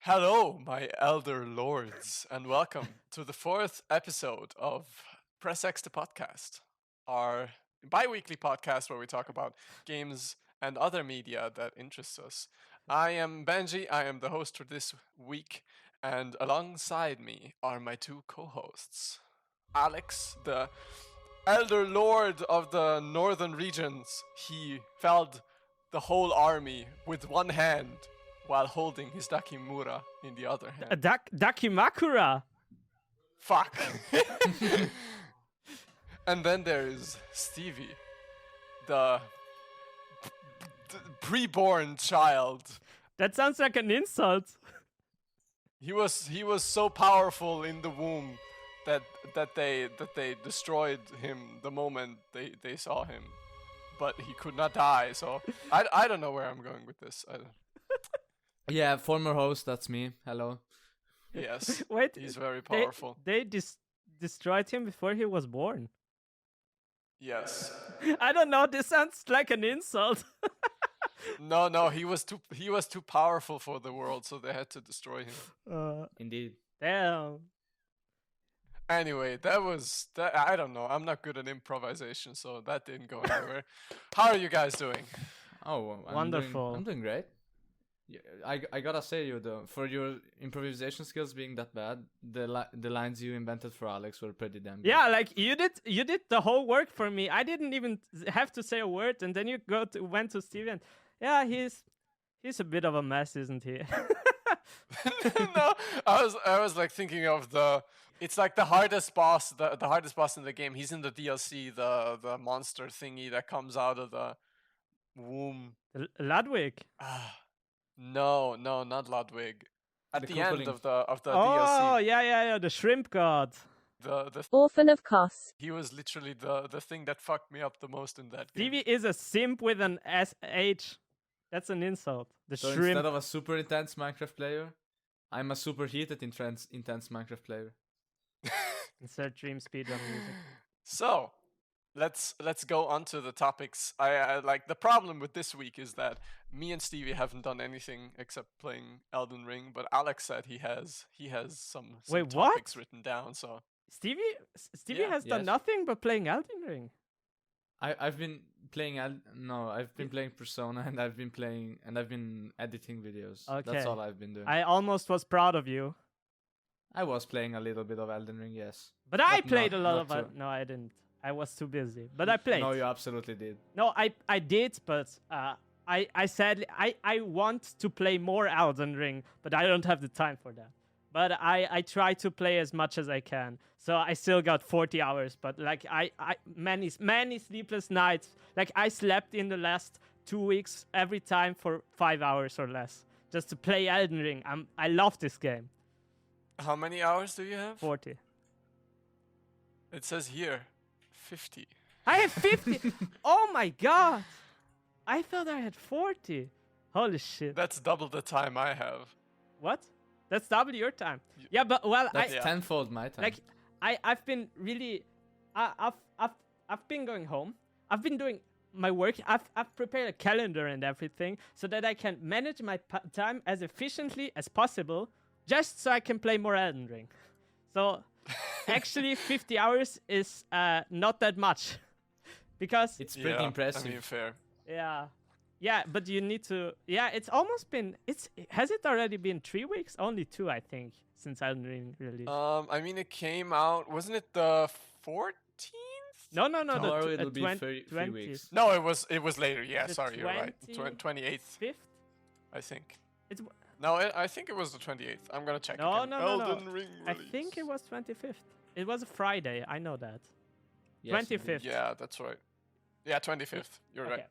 Hello, my elder lords, and welcome to the fourth episode of Press X the podcast, our bi-weekly podcast where we talk about games and other media that interests us. I am Benji, I am the host for this week, and alongside me are my two co-hosts. Alex, the elder lord of the northern regions, he felled the whole army with one hand while holding his Dakimura in the other hand. Dakimakura. Fuck. And then there is Stevie, the preborn child. That sounds like an insult. He was so powerful in the womb that they destroyed him the moment they saw him, but he could not die. So I don't know where I'm going with this. Yeah, former host, that's me. Hello. Yes. Wait, he's very powerful. They destroyed him before he was born. Yes. I don't know. This sounds like an insult. No, he was too powerful for the world, so they had to destroy him. Indeed. Damn. Anyway, that. I don't know. I'm not good at improvisation, so that didn't go anywhere. How are you guys doing? Oh, Wonderful. I'm doing great. Yeah, I gotta say, you though, for your improvisation skills being that bad, the lines you invented for Alex were pretty damn good. Yeah, like you did the whole work for me. I didn't even have to say a word, and then you went to Steven. Yeah, he's a bit of a mess, isn't he? No, I was like thinking of it's like the hardest boss, the hardest boss in the game. He's in the DLC, the monster thingy that comes out of the womb. Ludwig. No, not Ludwig. At the end of the DLC. Oh, yeah, the shrimp god. The Orphan of Kos. He was literally the thing that fucked me up the most in that game. Stevie is a simp with an SH. That's an insult. So shrimp. instead of a super intense Minecraft player, I'm a super heated intense Minecraft player. Insert dream speedrun music. So, let's go on to the topics. I like the problem with this week is that me and Stevie haven't done anything except playing Elden Ring, but Alex said he has some Wait, topics what? written down. So Stevie Yeah. has done Yes. nothing but playing Elden Ring. I've been playing I've been playing Persona and I've been editing videos. Okay. That's all I've been doing. I almost was proud of you. I was playing a little bit of Elden Ring, yes. But I But played a lot not of too. it. No, I didn't. I was too busy. But I played. No, you absolutely did. No, I did, but I sadly I want to play more Elden Ring, but I don't have the time for that. But I try to play as much as I can. So I still got 40 hours, but like I many sleepless nights. Like I slept in the last 2 weeks every time for 5 hours or less just to play Elden Ring. I love this game. how many hours do you have? 40. It says here 50. I have 50. Oh my god. I thought I had 40. Holy shit. That's double the time I have. What? That's double your time. Yeah, but well, That's Yeah. tenfold my time. like I've been really I've been going home. I've been doing my work. I've prepared a calendar and everything so that I can manage my time as efficiently as possible, just so I can play more Elden Ring. So actually, 50 hours is not that much because it's pretty impressive. I mean, fair. yeah, but you need to. Yeah, it's almost been. Has it already been 3 weeks? Only 2, I think, since Elden Ring released. I mean, it came out. Wasn't it the 14th? No. Tomorrow The it'll be 20th. 3 weeks. No, it was later. Yeah, The sorry, you're right. 28th, 5th? I think. It's No, I think it was the 28th. I'm gonna check. No, again. no. Elden Ring I release. think it was 25th. It was a Friday. I know that. Yes, 25th. Yeah, that's right. Yeah, 25th. You're Okay. right.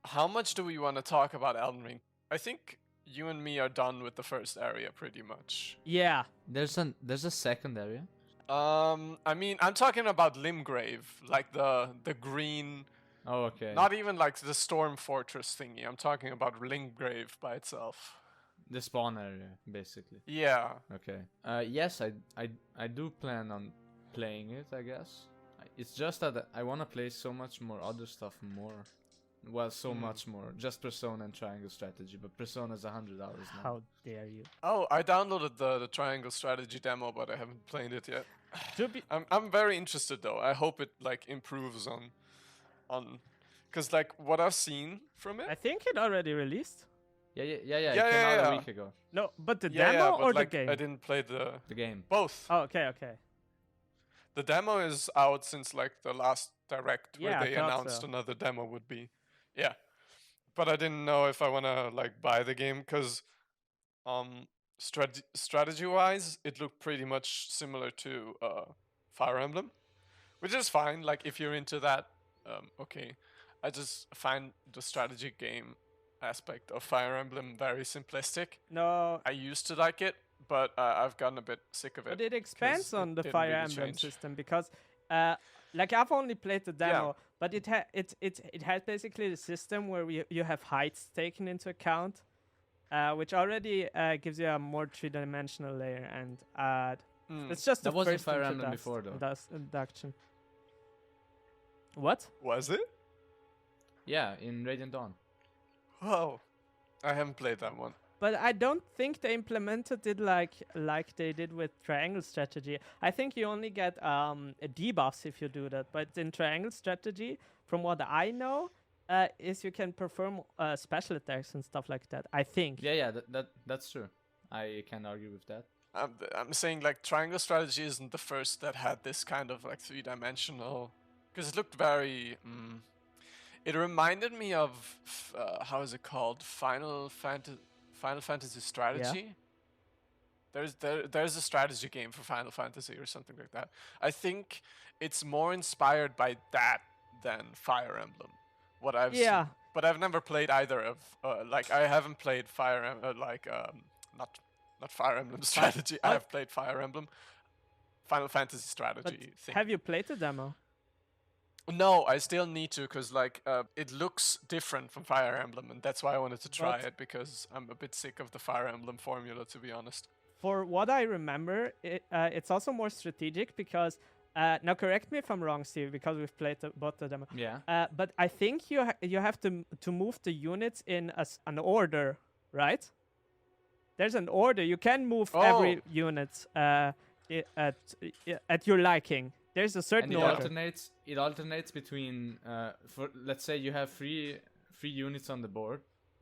How much do we want to talk about Elden Ring? I think you and me are done with the first area pretty much. Yeah. There's a second area. I mean, I'm talking about Limgrave, like the green, Oh, okay. not even like the Storm Fortress thingy. I'm talking about Limgrave by itself. The spawn area, basically. Yeah. Okay. Yes, I do plan on playing it, I guess. It's just that I want to play so much more other stuff more. Well, so much more. Just Persona and Triangle Strategy, but Persona's $100 now. How dare you? Oh, I downloaded the Triangle Strategy demo, but I haven't played it yet. To be I'm very interested though. I hope it like improves on, because like what I've seen from I it. think it already released. Yeah. It Yeah, came out yeah. a week ago. No, but the Yeah, demo but or like the game? I didn't play The game. both. Oh, okay. The demo is out since like the last direct Yeah, where I they thought announced so. another demo would be. Yeah. But I didn't know if I wanna like buy the game because strategy wise it looked pretty much similar to Fire Emblem, which is fine. Like if you're into that, okay. I just find the strategy game aspect of Fire Emblem very simplistic. No, I used to like it, but I've gotten a bit sick of it. but it expands 'cause on it the didn't Fire really Emblem change. system because, like I've only played the demo, but it has basically the system where you have heights taken into account, which already gives you a more three-dimensional layer, and it's just the That wasn't first Fire Emblem before, though. introduction. What? Was it? Yeah, in Radiant Dawn. Oh, I haven't played that one. But I don't think they implemented it like they did with Triangle Strategy. I think you only get debuffs if you do that. But in Triangle Strategy, from what I know, is you can perform special attacks and stuff like that. I think. Yeah, that's true. I can't argue with that. I'm saying like Triangle Strategy isn't the first that had this kind of like three-dimensional, because it looked very. It reminded me of how is it called? Final Fantasy Strategy. There's a strategy game for Final Fantasy or something like that. I think it's more inspired by that than Fire Emblem. What I've Yeah. seen. But I've never played either of like I haven't played Fire Emblem not Fire Emblem Strategy. I have played Fire Emblem Final Fantasy But Strategy thing. have you played the demo? No, I still need to because like it looks different from Fire Emblem, and that's why I wanted to try But- it because I'm a bit sick of the Fire Emblem formula, to be honest. For what I remember, it's also more strategic because. Now, correct me if I'm wrong, Steve, because we've played both the demo. Yeah. But I think you have to move the units in an order, right? There's an order. You can move every unit at your liking. There's a certain And order. it alternates between for let's say you have three units on the board.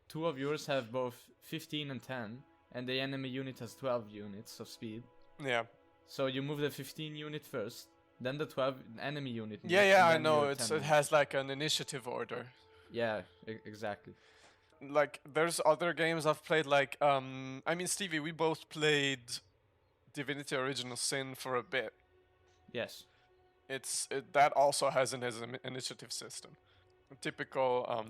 Two of yours have both 15 and 10, and the enemy unit has 12 units of speed. Yeah. So you move the 15 unit first, then the 12 enemy unit. Yeah, next, yeah, and I then know. your It 10 has like an initiative order. Yeah, exactly. Like there's other games I've played. Like I mean, Stevie, we both played Divinity: Original Sin for a bit. Yes. That also has an initiative system. Typical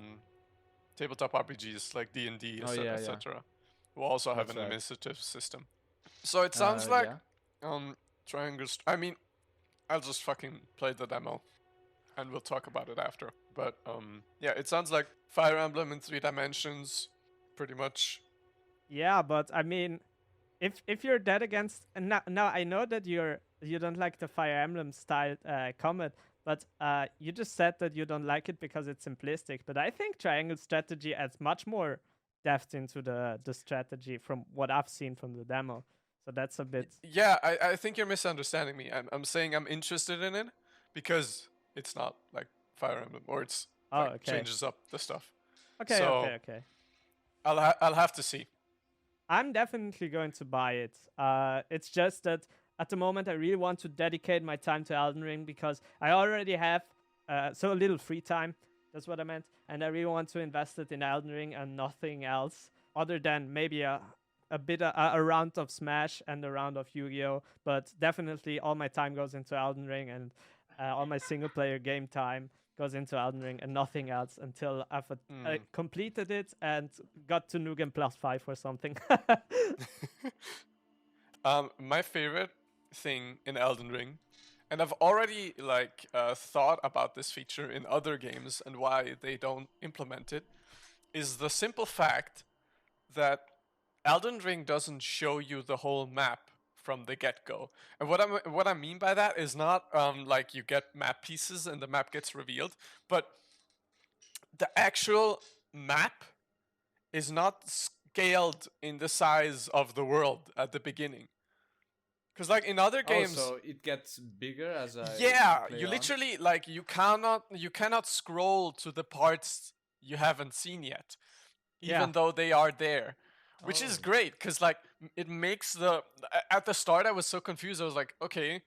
tabletop RPGs like D&D, Oh, yeah, etc. will also have That's an right. initiative system. So it sounds like yeah. Triangles. I mean, I'll just fucking play the demo, and we'll talk about it after. But yeah, it sounds like Fire Emblem in 3 dimensions, pretty much. Yeah, but I mean, if you're dead against, and now I know that you don't like the Fire Emblem style combat, but you just said that you don't like it because it's simplistic. But I think Triangle Strategy adds much more depth into the strategy from what I've seen from the demo. So that's a bit. Yeah, I think you're misunderstanding me. I'm saying I'm interested in it because it's not like Fire Emblem, or it's changes up the stuff. Okay, So- okay. I'll have to see. I'm definitely going to buy it. It's just that at the moment I really want to dedicate my time to Elden Ring because I already have so little free time. That's what I meant. And I really want to invest it in Elden Ring and nothing else other than maybe a round of Smash and a round of Yu-Gi-Oh! But definitely all my time goes into Elden Ring, and all my single player game time goes into Elden Ring and nothing else until I've completed it and got to Nukem Plus 5 or something. My favorite thing in Elden Ring, and I've already like thought about this feature in other games and why they don't implement it, is the simple fact that Elden Ring doesn't show you the whole map from the get-go. And what I mean by that is not like you get map pieces and the map gets revealed, but the actual map is not scaled in the size of the world at the beginning. Because like in other games, so it gets bigger as I yeah, play you on? literally like you cannot scroll to the parts you haven't seen yet, even Yeah. though they are there, which is Oh. great because like it makes at the start I was so confused. I was like, okay,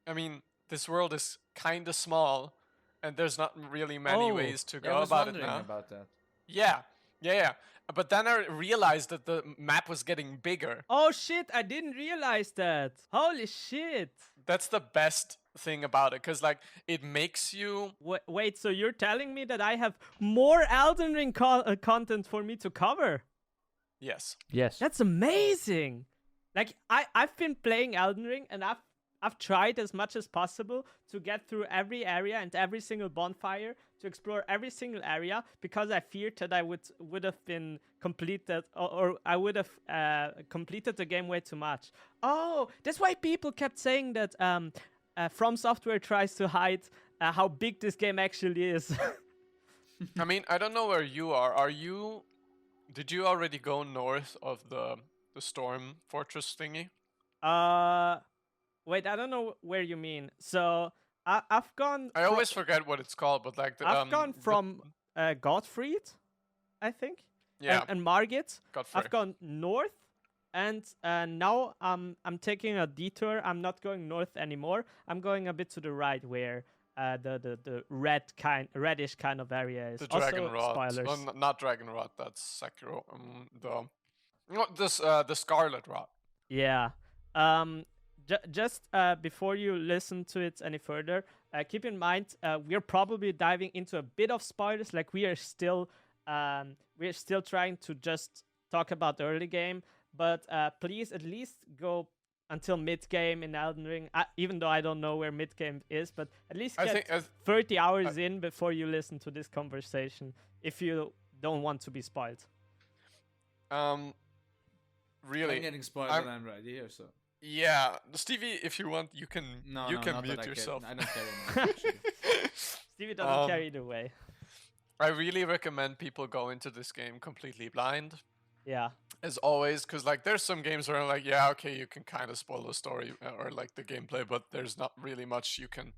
I mean this world is kind of small, and there's not really many Oh. ways to Yeah, I go was about it wondering now. about that. Yeah, yeah. But then I realized that the map was getting bigger. Oh shit, I didn't realize that. Holy shit. That's the best thing about it, because like it makes you. Wait, so you're telling me that I have more Elden Ring content for me to cover? Yes. Yes. That's amazing. Like I've been playing Elden Ring and I've tried as much as possible to get through every area and every single bonfire, to explore every single area, because I feared that I would have been completed, or I would have completed the game way too much. Oh, that's why people kept saying that From Software tries to hide how big this game actually is. I mean, I don't know where you are. Did you already go north of the storm fortress thingy? Wait, I don't know where you mean. So I've gone. I always forget what it's called, but like I've gone from Gottfried, I think. yeah, And Margit. Godfrey. I've gone north, and now I'm taking a detour. I'm not going north anymore. I'm going a bit to the right, where the reddish kind of area is. The Also, dragon rod. spoilers. Well, not dragon rod. That's Sekiro. The scarlet rod. Yeah. Just before you listen to it any further, keep in mind we're probably diving into a bit of spoilers. Like we're still trying to just talk about the early game, but please at least go until mid game in Elden Ring. Even though I don't know where mid game is, but at least get 30 hours in before you listen to this conversation, if you don't want to be spoiled. Really. I'm getting spoiled and I'm right here, so. Yeah, Stevie, if you want, you can No, mute yourself. I don't care enough, actually. Stevie doesn't care either way. I really recommend people go into this game completely blind. Yeah. As always, because like there's some games where I'm like, yeah, okay, you can kind of spoil the story or like the gameplay, but there's not really much you can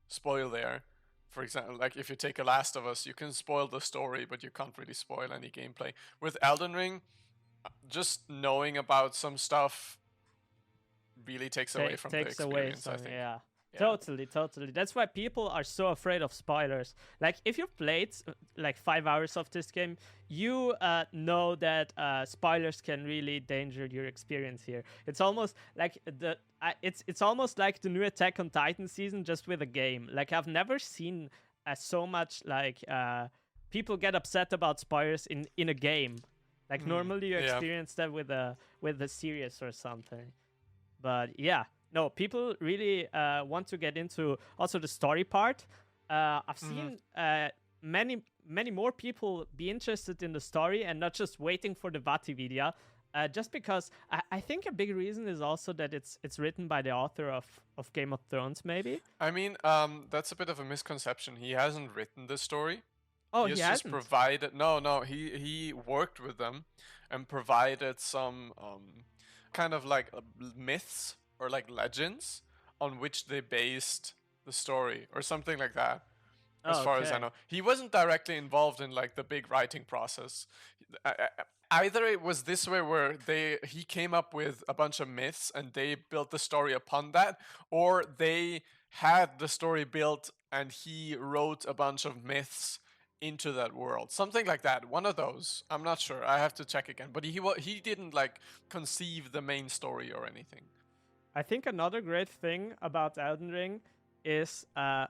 spoil there. For example, like if you take a Last of Us, you can spoil the story, but you can't really spoil any gameplay. With Elden Ring, just knowing about some stuff really takes away from the experience, I think. Yeah. Totally. That's why people are so afraid of spoilers. Like, if you've played like 5 hours of this game, you know that spoilers can really danger your experience here. It's almost like it's almost like the new Attack on Titan season, just with a game. Like, I've never seen so much like people get upset about spoilers in a game. Like normally you experience that with a series or something. But yeah. No, people really want to get into also the story part. I've seen many more people be interested in the story and not just waiting for the Vati video. Just because I think a big reason is also that it's written by the author of Game of Thrones, maybe. I mean, that's a bit of a misconception. He hasn't written the story. Oh, he hasn't? just provided. No. He worked with them and provided some kind of like myths or like legends on which they based the story or something like that. As far as I know, he wasn't directly involved in like the big writing process. Either it was this way where he came up with a bunch of myths and they built the story upon that, or they had the story built and he wrote a bunch of myths into that world, something like that. One of those. I'm not sure. I have to check again. But he didn't like conceive the main story or anything. I think another great thing about Elden Ring is that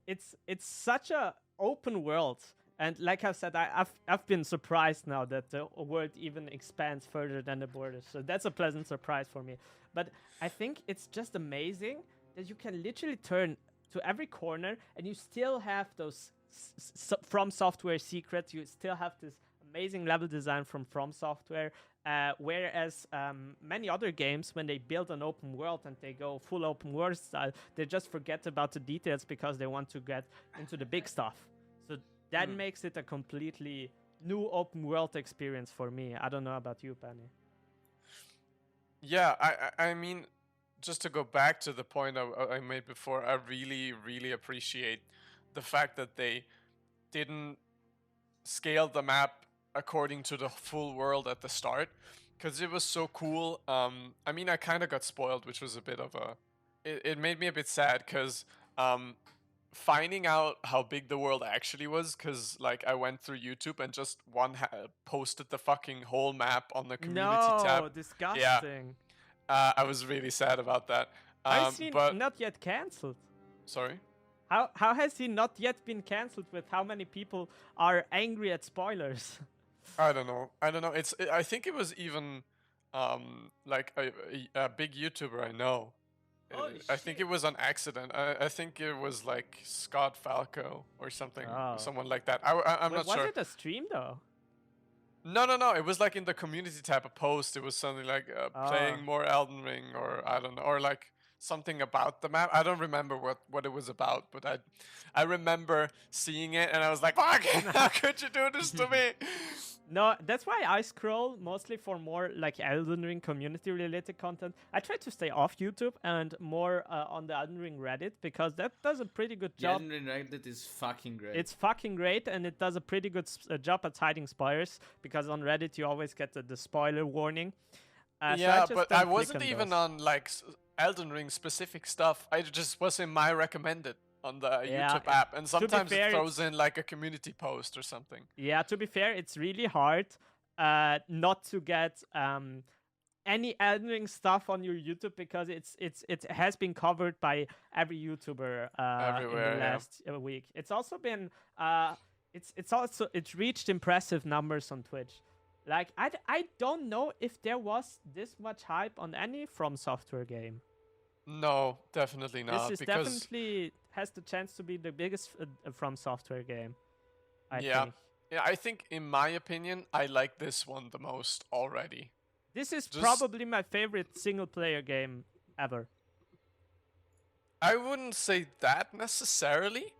it's such a open world, and like I've said, I've been surprised now that the world even expands further than the borders. So that's a pleasant surprise for me. But I think it's just amazing that you can literally turn to every corner and you still have those From Software secrets. You still have this amazing level design from Software. Whereas many other games, when they build an open world and they go full open world style, they just forget about the details because they want to get into the big stuff. So that Mm. makes it a completely new open world experience for me. I don't know about you, Penny. Yeah, I mean, just to go back to the point I made before, I really, really appreciate the fact that they didn't scale the map according to the full world at the start, because it was so cool. I mean, I kind of got spoiled, which was a bit of a. It made me a bit sad because finding out how big the world actually was, because like I went through YouTube and just posted the fucking whole map on the community tab. No, Yeah, disgusting. I was really sad about that. How is he But not yet cancelled? sorry. How has he not yet been cancelled with how many people are angry at spoilers? I don't know. I don't know. I think it was even like a big YouTuber I know. Holy I think it was an accident. I think it was like Scott Falco or something, Oh. someone like that. I'm not Was sure. it a stream though? No. It was like in the community tab of post. It was something like playing Ah. more Elden Ring, or I don't know, or like something about the map. I don't remember what it was about, but I remember seeing it and I was like, "Fuck! How could you do this to me?" No, that's why I scroll mostly for more like Elden Ring community related content. I try to stay off YouTube and more on the Elden Ring Reddit, because that does a pretty good The job. Elden Ring Reddit is fucking great. It's fucking great, and it does a pretty good job at hiding spoilers, because on Reddit you always get the spoiler warning. So Yeah, just but don't I click wasn't on even those. on like Elden Ring specific stuff. I just was in my recommended on the Yeah, YouTube app, and be sometimes fair, it throws it's- in like a community post or something. Yeah, to be fair, it's really hard not to get any Elden Ring stuff on your YouTube, because it has been covered by every YouTuber in Everywhere, the yeah. last week. It's also been it's reached impressive numbers on Twitch. Like I don't know if there was this much hype on any From Software game. No, definitely not. This is because definitely has the chance to be the biggest From Software game. I Yeah. think. yeah, I think in my opinion, I like this one the most already. This is Just- probably my favorite single player game ever. I wouldn't say that necessarily,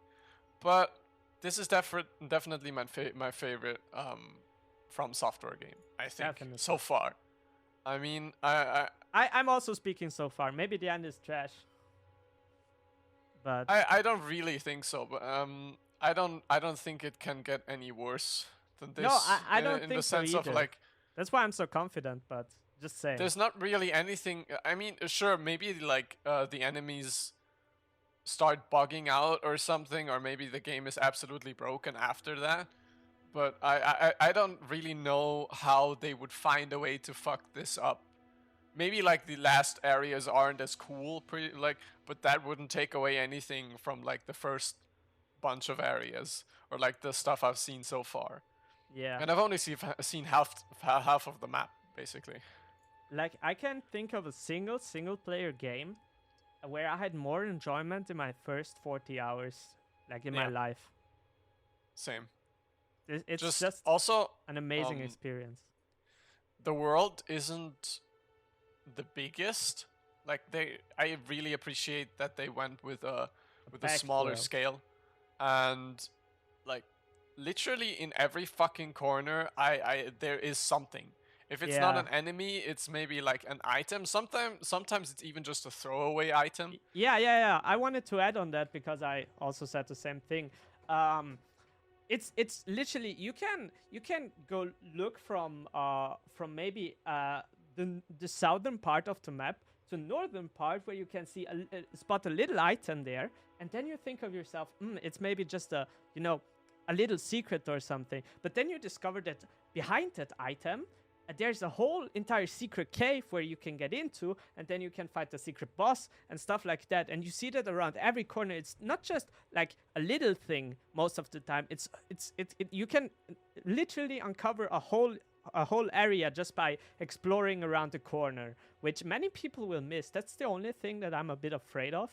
but this is definitely my favorite From Software game. I think Definitely. so far. I mean, I'm also speaking so far. Maybe the end is trash. But I don't really think so, but I don't think it can get any worse than this. No, I in, don't in think the so sense of either. like that's why I'm so confident, but just saying. there's not really anything. I mean, sure, maybe like the enemies start bugging out or something, or maybe the game is absolutely broken after that. But I don't really know how they would find a way to fuck this up. Maybe like the last areas aren't as cool, but that wouldn't take away anything from like the first bunch of areas or like the stuff I've seen so far. Yeah. And I've only seen half of the map basically. Like I can't think of a single player game where I had more enjoyment in my first 40 hours, like in my Yeah. life. Same. It's just also an amazing um, experience. the world isn't the biggest. Like I really appreciate that they went with a packed smaller world. scale, and like literally in every fucking corner, there is something. If it's not Yeah. an enemy, it's maybe like an item. Sometimes it's even just a throwaway item. Yeah. I wanted to add on that because I also said the same thing. It's literally you can go look from maybe the southern part of the map to northern part where you can see spot a little item there, and then you think of yourself, it's maybe just a little secret or something. But then you discover that behind that item there's a whole entire secret cave where you can get into, and then you can fight the secret boss and stuff like that. And you see that around every corner. It's not just like a little thing most of the time. You can literally uncover a whole area just by exploring around the corner, which many people will miss. That's the only thing that I'm a bit afraid of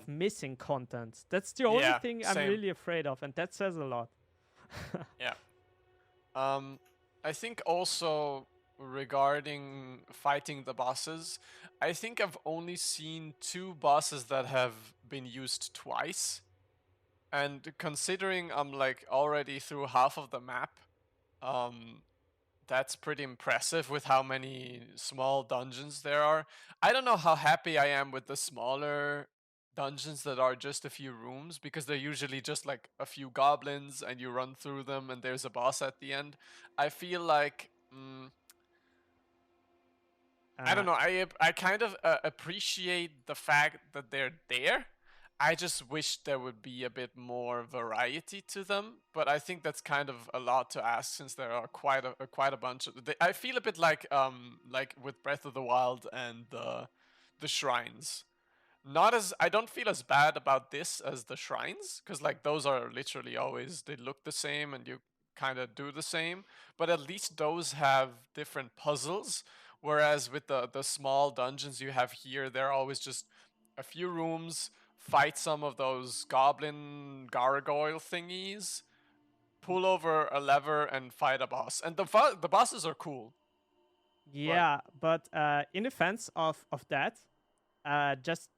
missing content. That's the only Yeah, thing I'm same. really afraid of, and that says a lot. Yeah. I think also regarding fighting the bosses, I think I've only seen 2 bosses that have been used twice. And considering I'm like already through half of the map, um, that's pretty impressive with how many small dungeons there are. I don't know how happy I am with the smaller dungeons that are just a few rooms, because they're usually just like a few goblins and you run through them and there's a boss at the end. I feel like I don't know. I kind of appreciate the fact that they're there. I just wish there would be a bit more variety to them, but I think that's kind of a lot to ask since there are quite a bunch of. I feel a bit like with Breath of the Wild and the shrines. Not as I don't feel as bad about this as the shrines, because like those are literally always they look the same and you kind of do the same, but at least those have different puzzles. Whereas with the small dungeons you have here, they're always just a few rooms, fight some of those goblin gargoyle thingies, pull over a lever and fight a boss. And the bosses are cool. Yeah, but in defense of that, just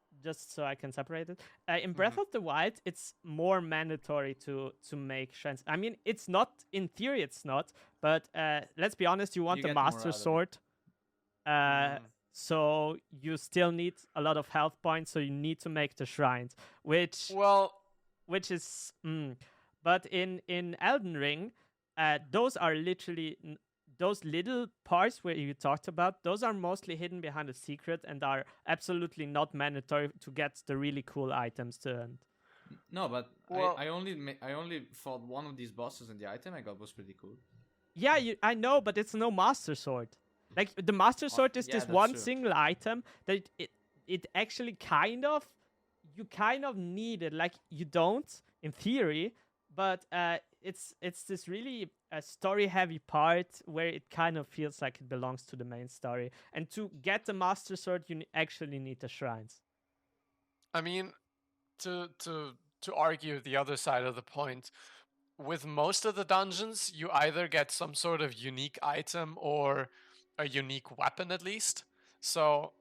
so I can separate it, in Breath of the Wild, it's more mandatory to make shrines. I mean, it's not in theory, it's not, but let's be honest, you want You the get more out Master of it. Sword, so you still need a lot of health points, so you need to make the shrines, which Well, is but in Elden Ring, those are literally those little parts where you talked about, those are mostly hidden behind a secret and are absolutely not mandatory to get the really cool items to end. No, but Well- I only fought one of these bosses, and the item I got was pretty cool. Yeah, I know, but it's no Master Sword. Like the Master Sword is yeah, this that's one true. single item that it actually you kind of need it. Like you don't in theory, but it's this really story heavy part where it kind of feels like it belongs to the main story. And to get the Master Sword, you actually need the shrines. I mean, to argue the other side of the point, with most of the dungeons, you either get some sort of unique item or a unique weapon at least. So,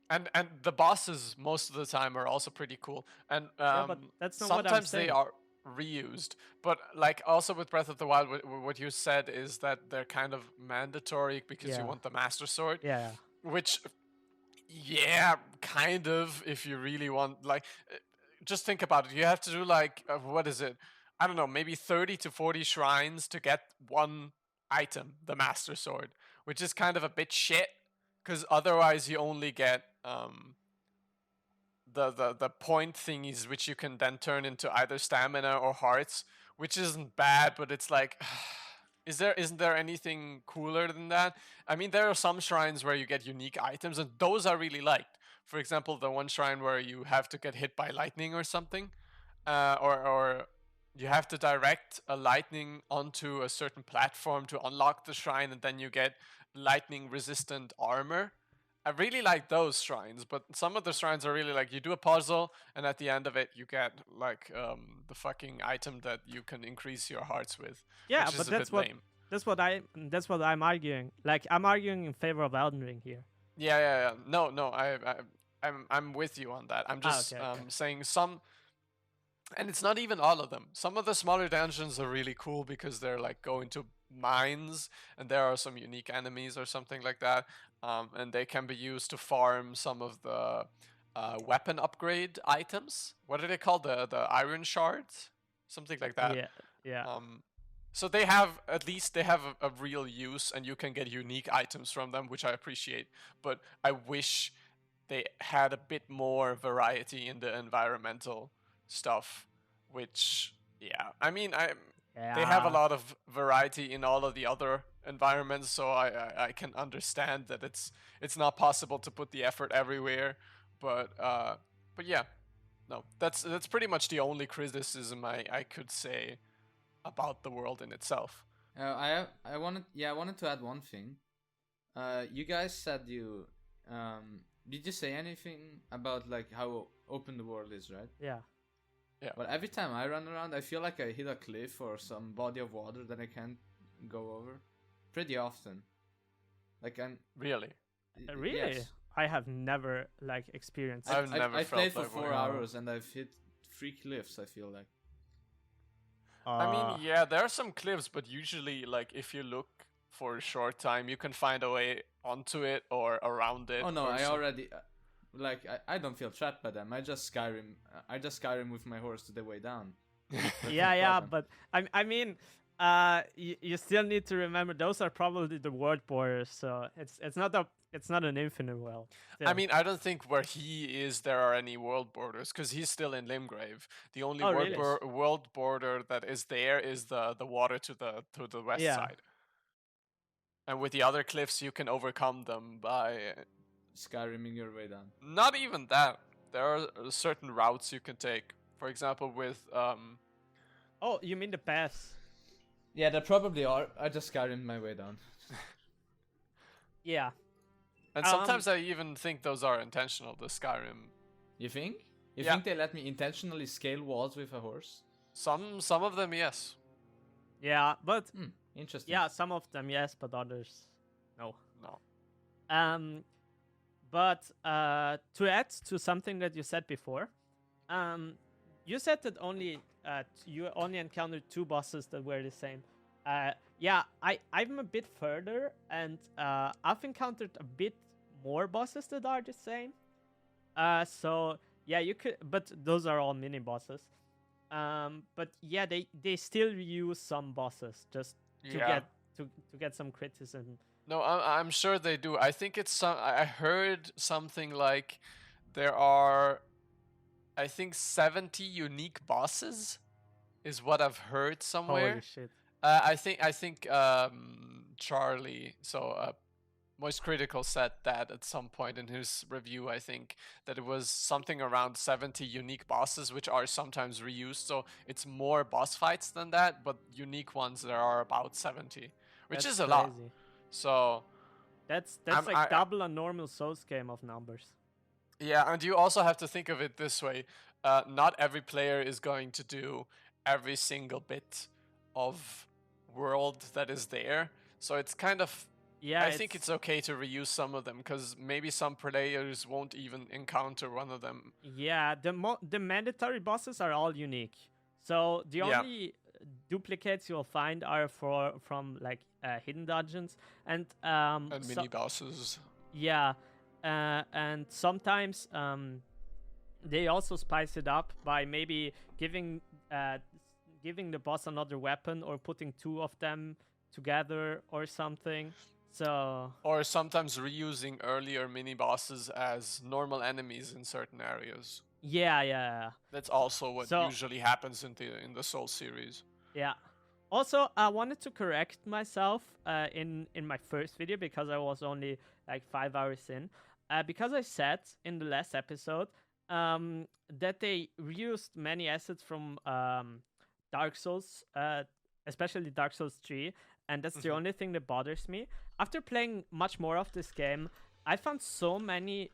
and the bosses most of the time are also pretty cool. And Yeah, but that's not what I'm sometimes they saying. are reused. But like also with Breath of the Wild, what you said is that they're kind of mandatory because you Yeah. want the Master Sword. Yeah. Which, yeah, kind of. If you really want, like, just think about it. You have to do like what is it? I don't know, maybe 30 to 40 shrines to get one item, the Master Sword, which is kind of a bit shit. Because otherwise, you only get the point thingies, which you can then turn into either stamina or hearts, which isn't bad, but it's like. Isn't there anything cooler than that? I mean, there are some shrines where you get unique items, and those I really liked. For example, the one shrine where you have to get hit by lightning or something, or you have to direct a lightning onto a certain platform to unlock the shrine, and then you get lightning-resistant armor. I really like those shrines, but some of the shrines are really like you do a puzzle, and at the end of it, you get like the fucking item that you can increase your hearts with. Yeah, which but is a that's bit lame. that's what I'm arguing. Like I'm arguing in favor of Elden Ring here. Yeah. No, I'm with you on that. I'm just okay. saying some, and it's not even all of them. Some of the smaller dungeons are really cool because they're like go into mines, and there are some unique enemies or something like that, and they can be used to farm some of the weapon upgrade items. What are they called? The iron shards, something like that. Yeah. So they have at least they have a real use, and you can get unique items from them, which I appreciate. But I wish they had a bit more variety in the environmental stuff. Which, yeah, I mean, they have a lot of variety in all of the other environments, so I can understand that it's not possible to put the effort everywhere. But yeah, no, that's pretty much the only criticism I could say about the world in itself. I wanted to add one thing. You guys said you did you say anything about like how open the world is, right? Yeah. But every time I run around, I feel like I hit a cliff or some body of water that I can't go over. Pretty often. Like I'm Really. Really? Yes. I have never like experienced. I've never I've felt played for that 4 way. hours and I've hit 3 cliffs. I feel like. I mean, yeah, there are some cliffs, but usually, like, if you look for a short time, you can find a way onto it or around it. Oh no, or I some- already I don't feel trapped by them. I just Skyrim with my horse to the way down. That's yeah, no yeah, problem. but I mean, you still need to remember those are probably the world borders, so it's not an infinite world. I still. mean, I don't think where he is there are any world borders because he's still in Limgrave. The only Oh, really? world border that is there is the water to the west Yeah. side. And with the other cliffs, you can overcome them by Skyriming your way down. not even that. There are certain routes you can take. For example, with Oh, you mean the paths? Yeah, there probably are. I just Skyrim my way down. Yeah. and sometimes I even think those are intentional. The Skyrim. You think? You Yeah. think they let me intentionally scale walls with a horse? Some of them, yes. Yeah, but Interesting. yeah, some of them yes, but others no. No. But to add to something that you said before, you said that you only encountered 2 bosses that were the same. Yeah, I'm a bit further, and I've encountered a bit more bosses that are the same. So yeah, you could, but those are all mini bosses. But yeah, they still use some bosses just to Yeah. get some criticism. No, I'm sure they do. I think it's some. I heard something like there are, I think 70 unique bosses, is what I've heard somewhere. Holy shit! I think Charlie, Moist Critical said that at some point in his review. I think that it was something around 70 unique bosses, which are sometimes reused. So it's more boss fights than that, but unique ones there are about 70, which That's is a lot. crazy. So That's I'm- like double a normal Souls game of numbers. yeah, and you also have to think of it this way: not every player is going to do every single bit of world that is there. So it's kind of Yeah, I think it's okay to reuse some of them because maybe some players won't even encounter one of them. yeah. The mandatory bosses are all unique. So the Yeah. only duplicates you'll find are from like hidden dungeons and And so- mini bosses. yeah, and sometimes they also spice it up by maybe giving the boss another weapon or putting 2 of them together or something. So Or sometimes reusing earlier mini bosses as normal enemies in certain areas. yeah. That's also what So- usually happens in the Soul series. Yeah. Also, I wanted to correct myself in my first video because I was only like 5 hours in. Because I said in the last episode that they reused many assets from Dark Souls, especially Dark Souls 3, and that's the only thing that bothers me. After playing much more of this game, I found so many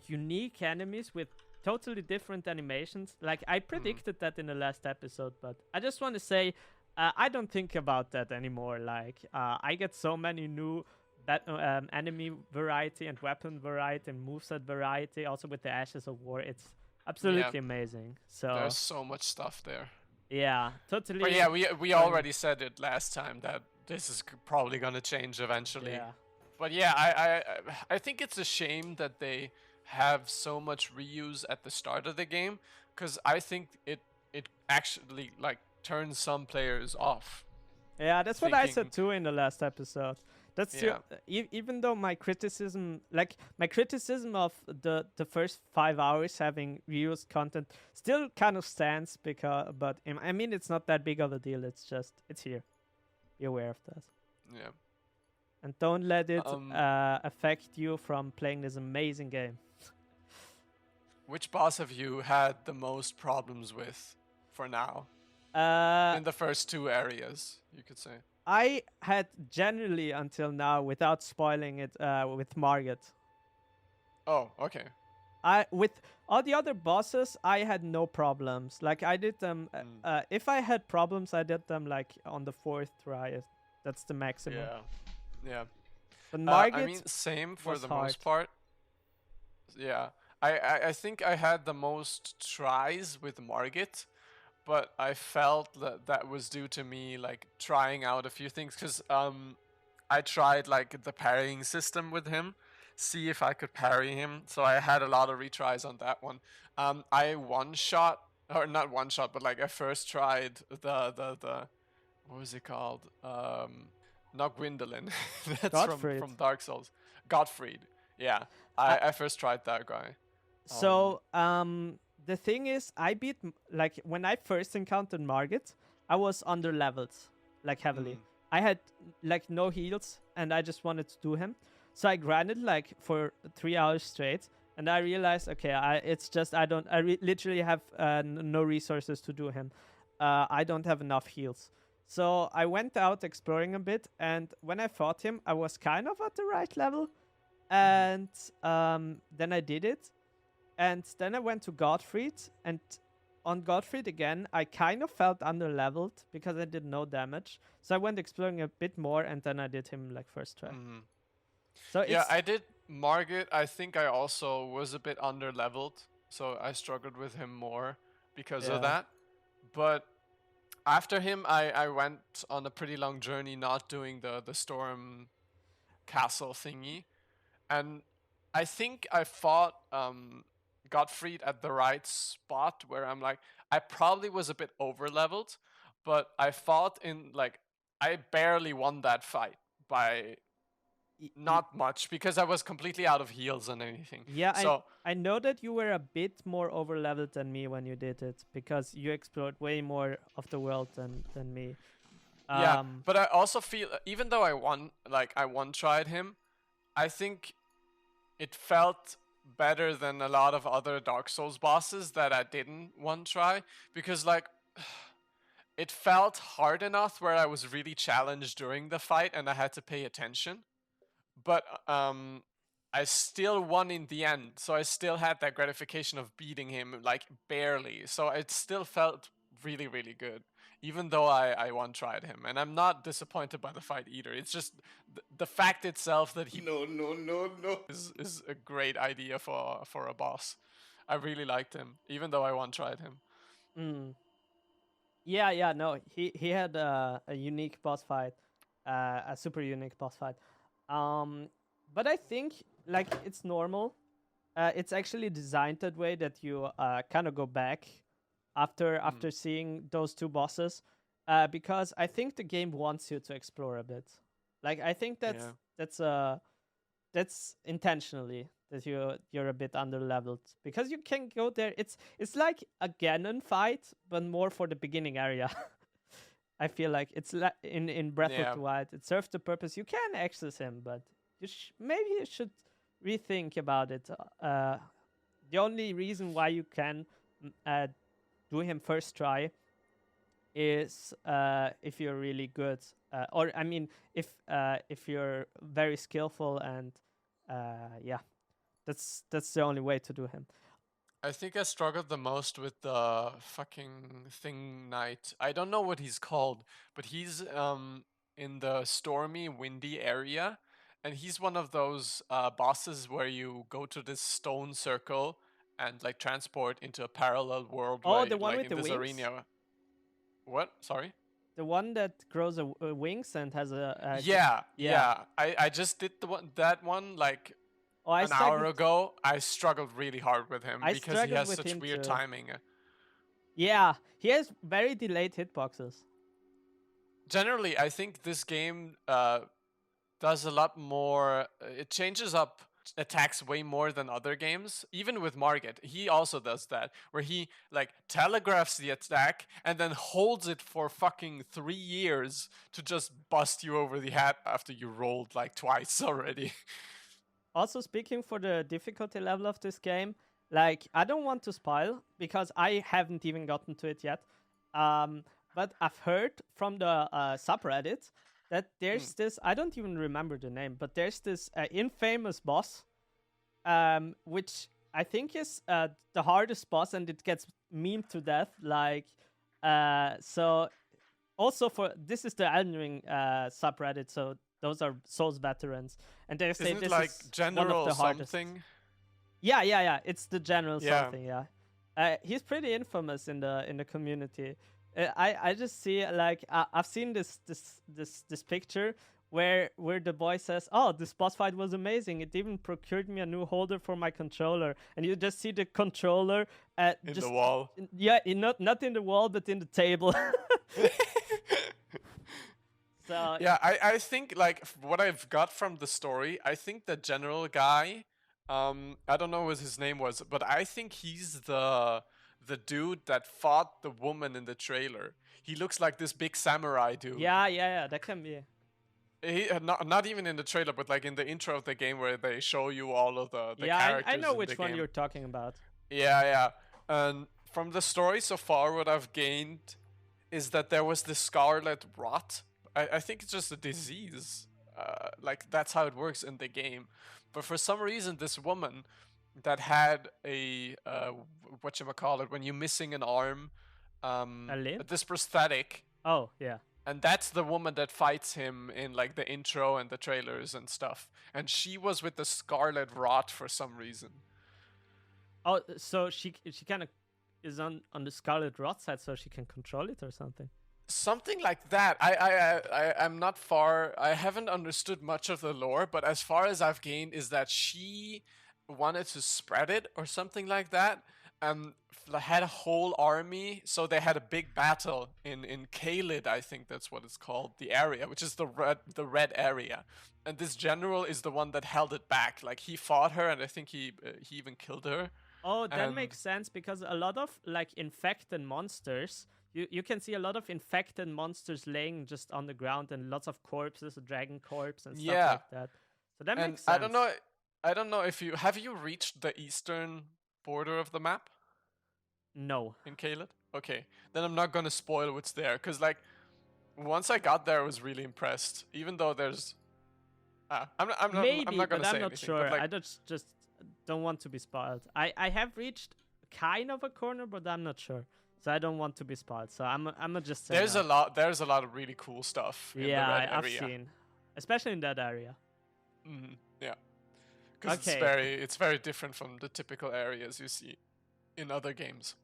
unique enemies with totally different animations. Like I predicted that in the last episode, but I just want to say I don't think about that anymore. Like I get so many new enemy variety and weapon variety and moveset variety. Also with the Ashes of War, it's absolutely amazing. So There's so much stuff there. yeah, totally. But yeah, we already said it last time that this is probably gonna change eventually. Yeah. But yeah, I think it's a shame that they have so much reuse at the start of the game, because I think it actually like turns some players off. Yeah, that's what I thinking- said too in the last episode. That's even though my criticism of the first 5 hours having reused content still kind of stands but I mean it's not that big of a deal. It's just it's here. Be aware of that, Yeah. and don't let it affect you from playing this amazing game. Which boss have you had the most problems with for now? In the first 2 areas, you could say. I had generally until now, without spoiling it, with Margit. Oh, okay. With all the other bosses, I had no problems. Like I did them. If I had problems, I did them like on the 4th try. That's the maximum. Yeah. But Margit, I mean, same for was the hard. most part. Yeah. I think I had the most tries with Margit, but I felt that that was due to me like trying out a few things because I tried like the parrying system with him, see if I could parry him. So I had a lot of retries on that one. I one shot or not one shot, but like I first tried the what was it called? Not Gwendolyn. That's Godfrey. from Dark Souls. Gottfried. Yeah, I- I first tried that guy. So the thing is, I beat like when I first encountered Margit, I was under leveled, like heavily. Mm. I had like no heals, and I just wanted to do him. So I grinded like for 3 hours straight, and I realized, okay, it's just I don't, literally have no resources to do him. I don't have enough heals. So I went out exploring a bit, and when I fought him, I was kind of at the right level, and then I did it. And then I went to Gottfried, and on Gottfried again, I kind of felt under-leveled because I did no damage. So I went exploring a bit more, and then I did him like first try. Mhm. So Yeah, it's, I did Margit. I think I also was a bit under leveled, so I struggled with him more because Yeah. of that. But after him, I went on a pretty long journey, not doing the storm castle thingy, and I think I fought Gottfried at the right spot where I'm like I probably was a bit over leveled, but I fought in like I barely won that fight by not much because I was completely out of heals and anything. yeah, So I know that you were a bit more over-leveled than me when you did it because you explored way more of the world than me. yeah, but I also feel even though I one tried him, I think it felt better than a lot of other Dark Souls bosses that I didn't one try because like it felt hard enough where I was really challenged during the fight and I had to pay attention. But I still won in the end, so I still had that gratification of beating him like barely. So it still felt really, really good, even though I one tried him, and I'm not disappointed by the fight either. It's just the fact itself that he no is a great idea for a boss. I really liked him, even though I one tried him. Mm. Yeah, no, he had a unique boss fight, a super unique boss fight. But I think like it's normal. It's actually designed that way that you kind of go back after seeing those two bosses, because I think the game wants you to explore a bit. Like I think that's intentionally that you're a bit under leveled because you can go there. It's like a Ganon fight, but more for the beginning area. I feel like it's in Breath Yeah. of the Wild. It serves the purpose. You can access him, but maybe you should rethink about it. The only reason why you can do him first try is if you're really good, or I mean, if you're very skillful, and yeah, that's the only way to do him. I think I struggled the most with the fucking thing knight. I don't know what he's called, but he's in the stormy, windy area, and he's one of those bosses where you go to this stone circle and like transport into a parallel world. Oh, where, the one like, with in the this wings? arena. What? Sorry. The one that grows wings and has a Yeah. I just did that one like Oh, I an hour struggled. ago. I struggled really hard with him I because he struggled has with such him weird too. timing. Yeah, he has very delayed hitboxes. Generally, I think this game does a lot more. It changes up attacks way more than other games. Even with Margit, he also does that, where he like telegraphs the attack and then holds it for fucking 3 years to just bust you over the head after you rolled like twice already. Also, speaking for the difficulty level of this game, like I don't want to spoil because I haven't even gotten to it yet. But I've heard from the subreddit that there's this, I don't even remember the name, but there's this infamous boss, which I think is the hardest boss, and it gets memed to death. Like, so also for this is the Elden Ring subreddit, so those are Souls veterans, and they say Isn't this it like is one of general the hardest. something? Yeah. It's the general Yeah. something. Yeah. He's pretty infamous in the community. I just see like I've seen this picture where the boy says, "Oh, this boss fight was amazing. It even procured me a new holder for my controller." And you just see the controller In just the wall. not in the wall but in the table. So Yeah, I think like what I've got from the story, I think the general guy, I don't know what his name was, but I think he's the dude that fought the woman in the trailer. He looks like this big samurai dude. yeah, that can be. He not even in the trailer, but like in the intro of the game where they show you all of the Yeah, characters I know in which the one game. you're talking about. Yeah. And from the story so far, what I've gained is that there was this scarlet rot. I think it's just a disease. Like that's how it works in the game. But for some reason, this woman that had a whatchamacallit, when you're missing an arm, A limb? this prosthetic, Oh, yeah. and that's the woman that fights him in like the intro and the trailers and stuff. And she was with the scarlet rot for some reason. Oh, so she kind of is on the Scarlet Rot side, so she can control it or something. Something like that. I'm not far. I haven't understood much of the lore, but as far as I've gained is that she wanted to spread it or something like that, and had a whole army. So they had a big battle in Kaled, I think that's what it's called, the area, which is the red area. And this general is the one that held it back. Like he fought her, and I think he even killed her. Oh, that And makes sense because a lot of like infected monsters, you can see a lot of infected monsters laying just on the ground and lots of corpses, a dragon corpse and stuff Yeah. like that. So that And makes sense. I don't know if you have you reached the eastern border of the map No. in Kaled? Okay, then I'm not gonna spoil what's there, cause like once I got there, I was really impressed. Even though there's, Maybe, I'm not gonna but say I'm not anything, sure. But like, I just don't want to be spoiled. I have reached kind of a corner, but I'm not sure. So I don't want to be spoiled. So I'm just saying. there's a lot of really cool stuff in the Yeah, red I've area. seen, especially in that area. Yeah, because Okay. it's very different from the typical areas you see in other games.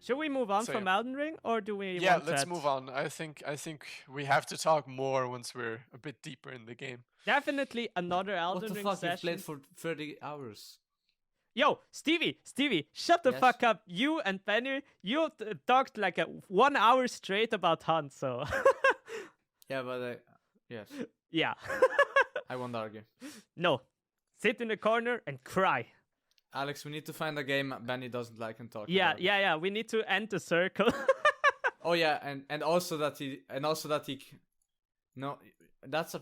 Should we move on So, from yeah. Elden Ring, or do we Yeah, want let's that? move on. I think we have to talk more once we're a bit deeper in the game. Definitely another What Elden the Ring fuck? You've session. played for 30 hours. Yo, Stevie, shut the Yes? fuck up. You and Penny, you talked like 1 hour straight about Hunt, so Yeah, but yes, yeah. I won't argue. No, sit in the corner and cry. Alex, we need to find a game Benny doesn't like and talk Yeah, about. yeah. We need to end the circle. Oh yeah, and also that he no, that's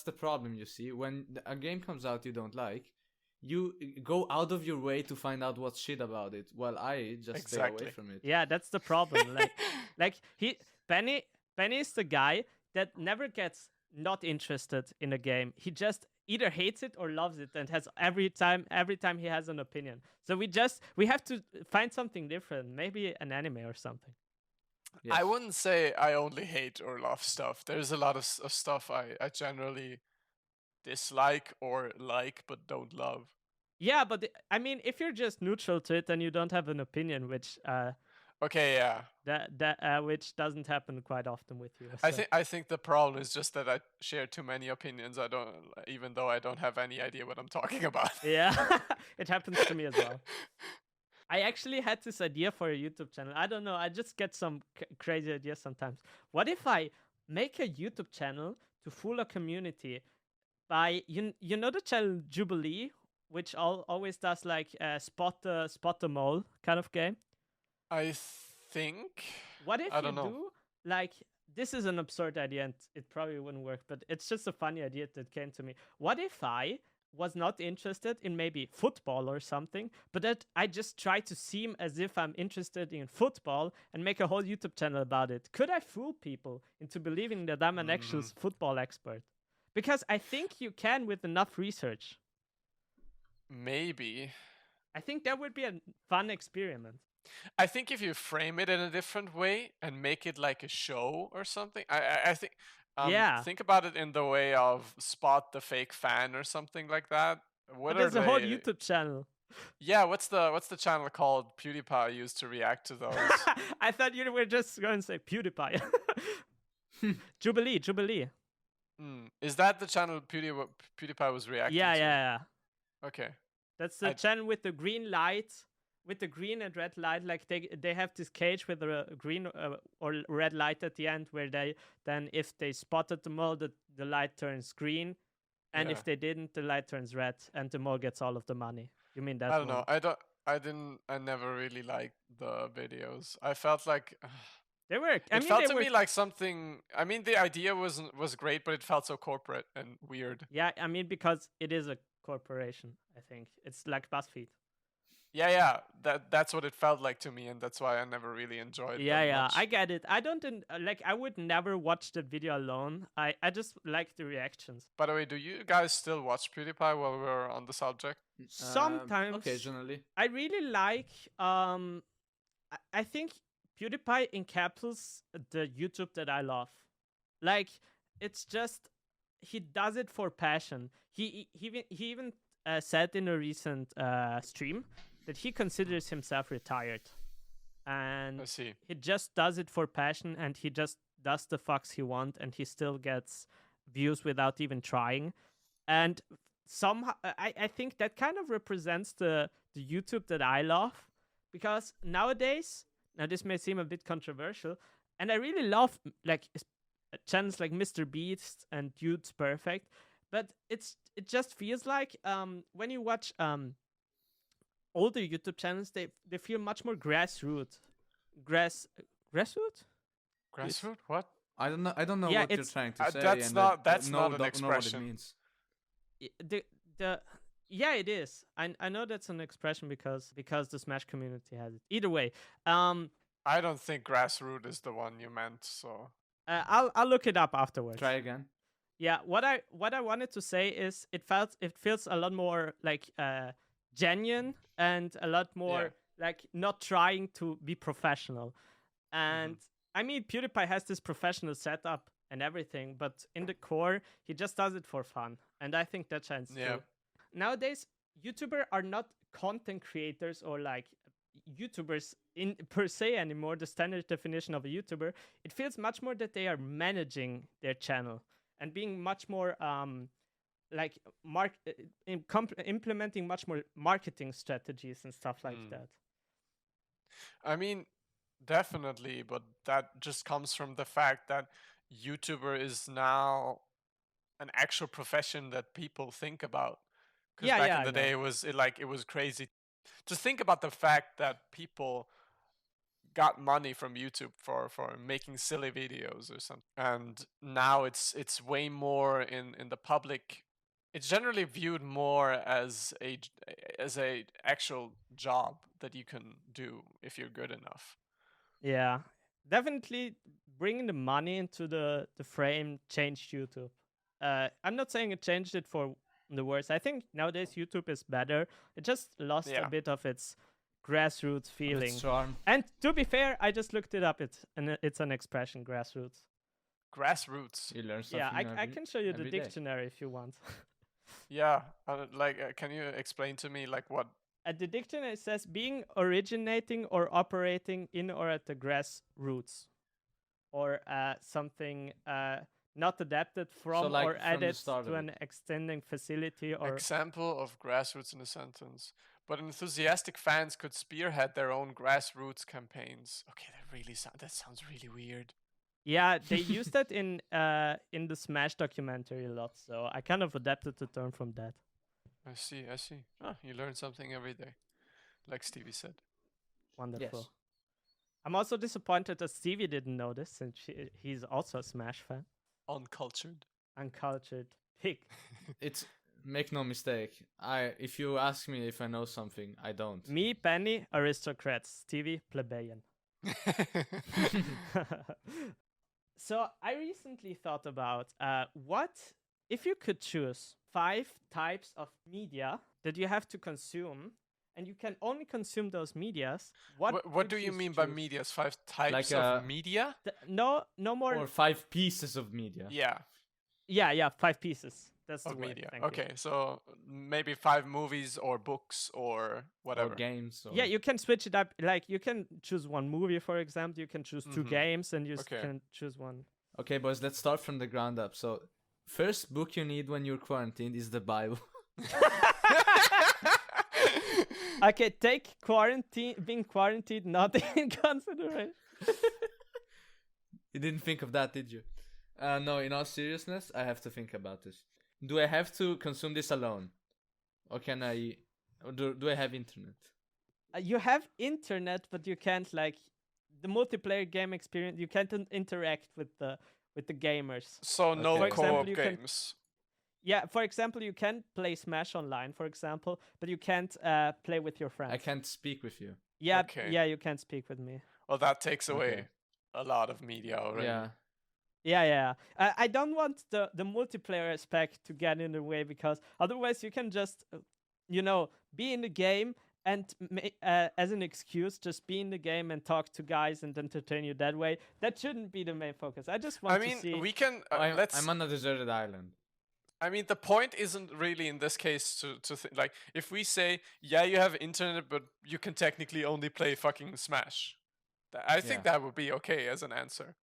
the problem, you see. When a game comes out you don't like, you go out of your way to find out what's shit about it, while I just stay Exactly. away from it. Yeah, that's the problem. Like Penny is the guy that never gets not interested in a game. He just either hates it or loves it, and has every time he has an opinion. So we have to find something different, maybe an anime or something. Yes. I wouldn't say I only hate or love stuff. There's a lot of stuff I generally dislike or like but don't love. Yeah, but I mean, if you're just neutral to it and you don't have an opinion, which Okay, yeah. which doesn't happen quite often with you. I think the problem is just that I share too many opinions. I don't, even though I don't have any idea what I'm talking about. Yeah, it happens to me as well. I actually had this idea for a YouTube channel. I don't know. I just get some crazy ideas sometimes. What if I make a YouTube channel to fool a community by you know the channel Jubilee, which always does like spot the mole kind of game. I think. What if I you don't know. do like, this is an absurd idea and it probably wouldn't work, but it's just a funny idea that came to me. What if I was not interested in maybe football or something, but that I just try to seem as if I'm interested in football and make a whole YouTube channel about it? Could I fool people into believing that I'm an actual football expert? Because I think you can with enough research. Maybe. I think that would be a fun experiment. I think if you frame it in a different way and make it like a show or something, I think. Yeah. Think about it in the way of Spot the Fake Fan or something like that. What But are there's a whole they? YouTube channel. Yeah, what's the channel called PewDiePie used to react to those? I thought you were just going to say PewDiePie. Jubilee. Is that the channel PewDiePie was reacting Yeah, to? yeah. Okay. That's the channel with the green light, with the green and red light. Like they have this cage with a green or red light at the end, where they then, if they spotted the mole, the light turns green, and Yeah. if they didn't, the light turns red, and the mole gets all of the money. You mean that? I don't know. I never really liked the videos. I felt like They were. it felt to me like something. I mean, the idea was great, but it felt so corporate and weird. Yeah, I mean, because it is a corporation. I think it's like BuzzFeed. Yeah. That's what it felt like to me, and that's why I never really enjoyed. Yeah, much. I get it. I don't like. I would never watch the video alone. I just like the reactions. By the way, do you guys still watch PewDiePie while we're on the subject? Sometimes, occasionally. I really like. I think PewDiePie encapsulates the YouTube that I love. Like, it's just, he does it for passion. He even said in a recent stream that he considers himself retired, and I see. he just does it for passion, and he just does the fucks he wants, and he still gets views without even trying. And somehow, I think that kind of represents the YouTube that I love, because nowadays, now this may seem a bit controversial, and I really love like channels like Mr. Beast and Dude's Perfect, but it just feels like when you watch older YouTube channels, they feel much more grassroots. Grassroots? Grassroots? What? I don't know Yeah, what you're it's- trying to say. that's and not- I that's not an don't know what it expression. means. Yeah, it is. I know that's an expression because the Smash community has it. Either way, I don't think grassroots is the one you meant. So I'll look it up afterwards. Try again. Yeah, what I wanted to say is it feels a lot more like genuine, and a lot more like not trying to be professional. And I mean, PewDiePie has this professional setup and everything, but in the core, he just does it for fun, and I think that shines through. Nowadays, YouTubers are not content creators or like YouTubers in per se anymore. The standard definition of a YouTuber, it feels much more that they are managing their channel and being much more like implementing much more marketing strategies and stuff like that. I mean, definitely, but that just comes from the fact that YouTuber is now an actual profession that people think about. Because back in the day, it was crazy. Just think about the fact that people got money from YouTube for making silly videos or something, and now it's way more in the public. It's generally viewed more as a actual job that you can do if you're good enough. Yeah, definitely bringing the money into the frame changed YouTube. I'm not saying it changed it for the worse. I think nowadays YouTube is better. It just lost a bit of its grassroots feeling. Its charm. And to be fair, I just looked it up. It's an expression, grassroots. Grassroots. You learn something. Yeah, I can show you the every day. dictionary if you want. Yeah, can you explain to me like what? At the dictionary, it says being originating or operating in or at the grassroots, or something not adapted from like or from the added start to of an extending facility or. Example of grassroots in a sentence. But enthusiastic fans could spearhead their own grassroots campaigns. Okay, that sounds really weird. Yeah, they used that in the Smash documentary a lot, so I kind of adapted the term from that. I see. Oh, you learn something every day, like Stevie said. Wonderful. Yes. I'm also disappointed that Stevie didn't know this, since he's also a Smash fan. Uncultured. Uncultured pig. It's make no mistake. If you ask me if I know something, I don't. Me, Penny, aristocrat. Stevie, plebeian. So I recently thought about what if you could choose 5 types of media that you have to consume, and you can only consume those medias. What do you mean by medias? 5 types Like of media? No more. Or 5 pieces of media. Yeah. Yeah, 5 pieces. That's the of word. media. Thank you. Okay, so maybe 5 movies or books or or whatever. games. Or... Yeah, you can switch it up. Like you can choose one movie, for example. You can choose 2 games, and you Okay. can choose one. Okay, boys, let's start from the ground up. So, first book you need when you're quarantined is the Bible. Okay, take being quarantined not in consideration. You didn't think of that, did you? No, in all seriousness, I have to think about this. Do I have to consume this alone? Or can I... Or do I have internet? You have internet, but you can't like the multiplayer game experience. You can't interact with the gamers. So no Okay. For co-op example, you can- games. Yeah, for example, you can play Smash online, for example, but you can't play with your friends. I can't speak with you. Yeah, Okay. yeah, you can't speak with me. Well, that takes away Okay. a lot of media already. Yeah. Yeah. I don't want the multiplayer aspect to get in the way, because otherwise you can just, be in the game and as an excuse, just be in the game and talk to guys and entertain you that way. That shouldn't be the main focus. I just want I mean, to see. we can I'm on a deserted island. I mean, the point isn't really in this case to like if we say yeah you have internet but you can technically only play fucking Smash. I think Yeah. that would be okay as an answer.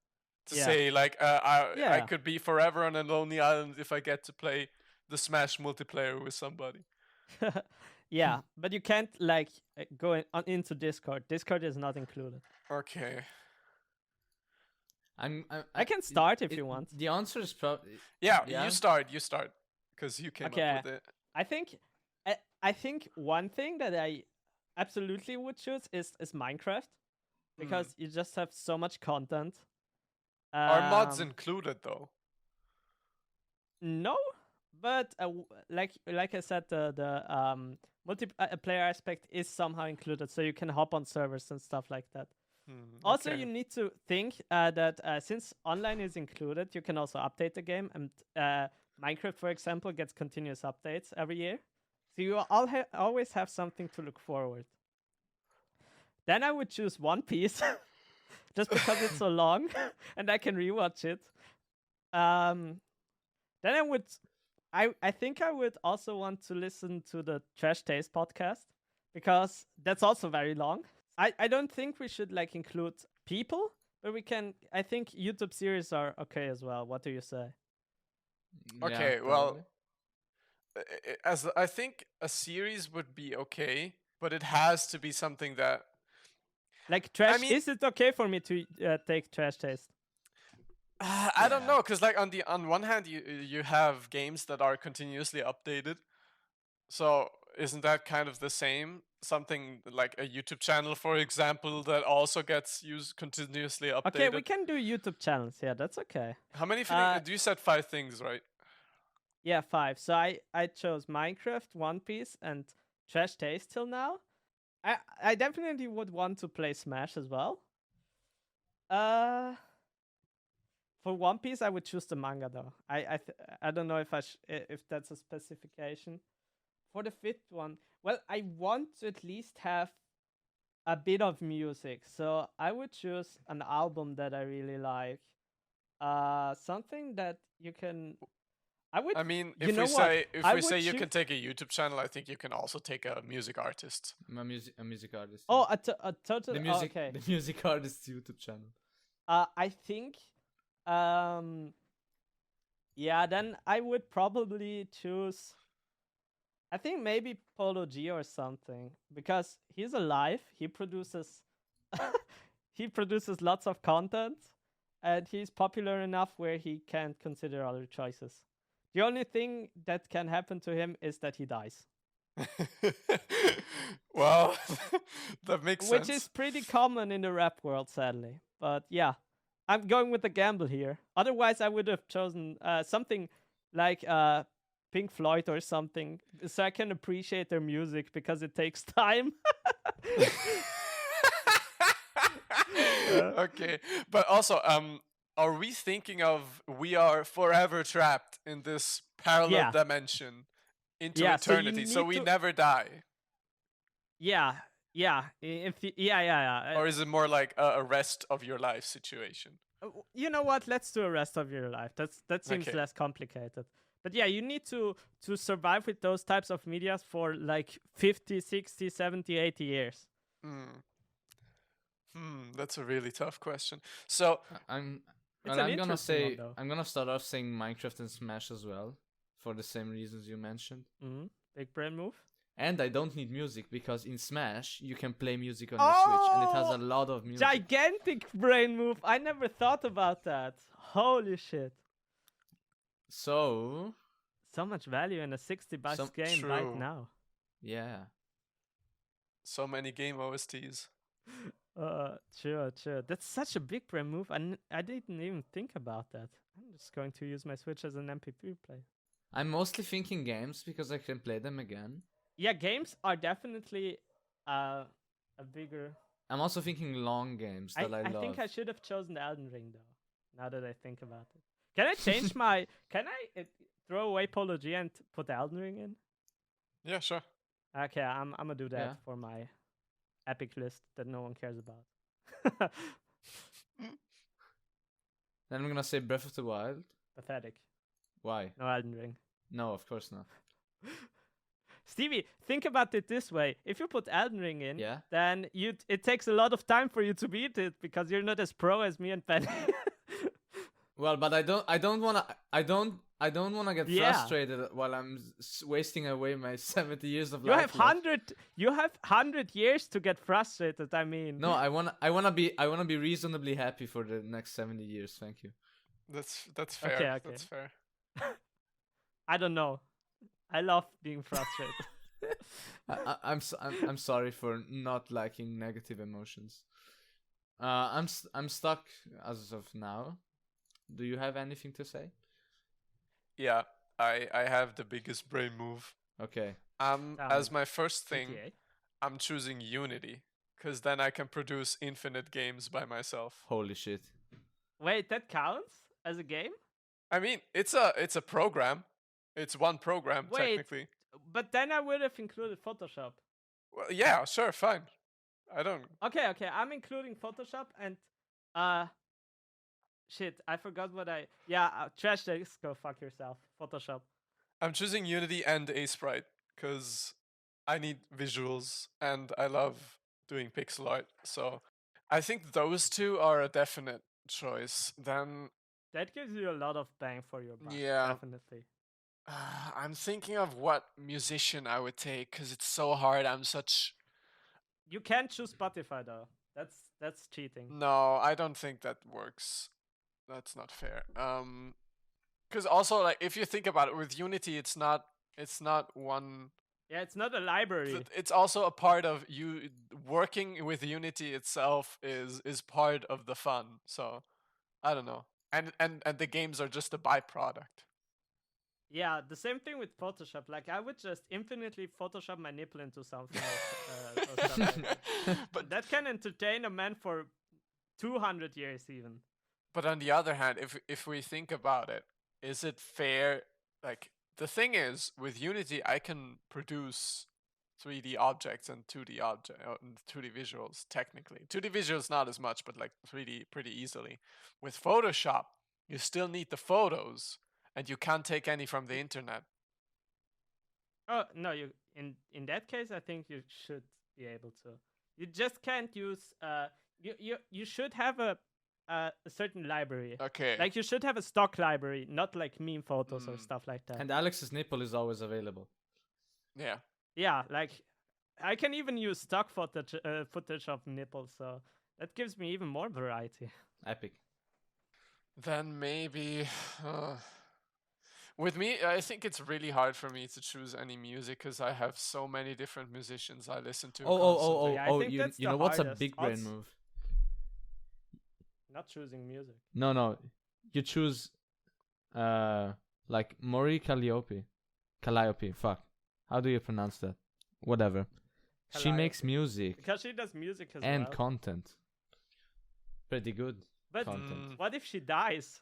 To Yeah. say like I Yeah. could be forever on a lonely island if I get to play the Smash multiplayer with somebody. Yeah, but you can't like go into Discord. Discord is not included. Okay. I can start if you want. The answer is probably... Yeah, Yeah? you start because you came Okay. up with it. I think one thing that I absolutely would choose is Minecraft, because you just have so much content. Are mods Um, included though? No, but like I said, the multiplayer aspect is somehow included, so you can hop on servers and stuff like that. Also, Okay. you need to think that since online is included, you can also update the game, and Minecraft, for example, gets continuous updates every year, so you always have something to look forward. Then I would choose One Piece, just because it's so long, and I can rewatch it. Then I think I would also want to listen to the Trash Taste podcast, because that's also very long. I don't think we should like include people, but we can. I think YouTube series are okay as well. What do you say? Okay, Yeah, well, probably. as I think a series would be okay, but it has to be something that Like trash. mean- Is it okay for me to take Trash Taste? I don't Yeah. know, because like on one hand you have games that are continuously updated, so isn't that kind of the same? Something like a YouTube channel, for example, that also gets used continuously updated. Okay, we can do YouTube channels. Yeah, that's okay. How many? You said 5 things, right? Yeah, 5. So I chose Minecraft, One Piece, and Trash Taste till now. I definitely would want to play Smash as well. For One Piece, I would choose the manga though. I don't know if if that's a specification. For the 5th one, well, I want to at least have a bit of music, so I would choose an album that I really like. Something that you can. I mean, You if know we what? say I would you can choose- take a YouTube channel, I think you can also take a music artist. I'm a music artist. Oh, a total. the music, okay. the music artist's YouTube channel. I think, yeah, then I would probably choose. I think maybe Polo G or something, because he's alive. He produces, he produces lots of content, and he's popular enough where he can't consider other choices. The only thing that can happen to him is that he dies, Well, that makes sense. which is pretty common in the rap world, sadly. But yeah, I'm going with the gamble here. Otherwise, I would have chosen something like Pink Floyd or something, so I can appreciate their music, because it takes time. Okay, but also, are we thinking of we are forever trapped in this parallel Yeah. dimension into Yeah, so you eternity, so need we to- never die? Yeah. If yeah. Or is it more like a rest of your life situation? You know what? Let's do a rest of your life. That seems Okay. less complicated. But yeah, you need to survive with those types of medias for like 50, 60, 70, 80 years. Hmm. That's a really tough question. So, I'm It's well. an I'm gonna interesting one say though. I'm gonna start off saying Minecraft and Smash as well, for the same reasons you mentioned. Big brain move. And I don't need music because in Smash you can play music on your Switch, and it has a lot of music. Gigantic brain move. I never thought about that. Holy shit. So So much value in a $60 Some- game right True. now. yeah, so many game OSTs. Sure. That's such a big brain move. I didn't even think about that. I'm just going to use my Switch as an MP3 player. I'm mostly thinking games because I can play them again. Yeah, games are definitely a bigger. I'm also thinking long games that I I love. think I should have chosen Elden Ring though. Now that I think about it, can I change my? Can I throw away Polo G and put Elden Ring in? Yeah, sure. Okay, I'm gonna do that Yeah. for my epic list that no one cares about. Then I'm gonna say Breath of the Wild. Pathetic. Why? No Elden Ring. No, of course not. Stevie, think about it this way: if you put Elden Ring in, Yeah. then it takes a lot of time for you to beat it because you're not as pro as me and Penny. Well, but I don't wanna get Yeah. frustrated while I'm wasting away my 70 years of You life. have left. 100 years to get frustrated. I mean, No, I wanna be reasonably happy for the next 70 years. Thank you. That's fair. Okay. That's fair. I don't know. I love being frustrated. I'm sorry for not liking negative emotions. I'm stuck as of now. Do you have anything to say? Yeah, I have the biggest brain move. Okay. As my first thing, GTA. I'm choosing Unity, because then I can produce infinite games by myself. Holy shit. Wait, that counts as a game? I mean, it's a program. It's one program Wait. technically. But then I would have included Photoshop. Well, yeah, sure, fine. I don't. Okay. I'm including Photoshop and shit, I forgot what I. Yeah, trash this. Go fuck yourself. Photoshop. I'm choosing Unity and A Sprite because I need visuals and I love doing pixel art. So I think those two are a definite choice. Then That gives you a lot of bang for your buck. Yeah. Definitely. I'm thinking of what musician I would take because it's so hard. I'm such. You can't choose Spotify though. That's cheating. No, I don't think that works. That's not fair. Because also like if you think about it, with Unity, it's not one. Yeah, it's not a library. It's also a part of you working with Unity itself is part of the fun. So I don't know. And the games are just a byproduct. Yeah, the same thing with Photoshop. Like I would just infinitely Photoshop my nipple into something. Or stuff like that. But That can entertain a man for 200 years even. But on the other hand, if we think about it, is it fair? Like the thing is, with Unity, I can produce 3D objects and 2D visuals technically. 2D visuals not as much, but like 3D pretty easily. With Photoshop, you still need the photos, and you can't take any from the internet. Oh no, you in that case I think you should be able to. You just can't use you should have a certain library. Okay. Like you should have a stock library, not like meme photos or stuff like that. And Alex's nipple is always available. Yeah. Yeah, like I can even use stock footage of nipples, so that gives me even more variety. Epic. Then maybe. With me, I think it's really hard for me to choose any music because I have so many different musicians I listen to. constantly. Yeah, I think that's You the know what's a hardest. big brain move? Not choosing music. No. You choose like Mori Calliope. Fuck. How do you pronounce that? Whatever. She makes Calliope. music Because she does music as and well. content. Pretty good. But content. what if she dies?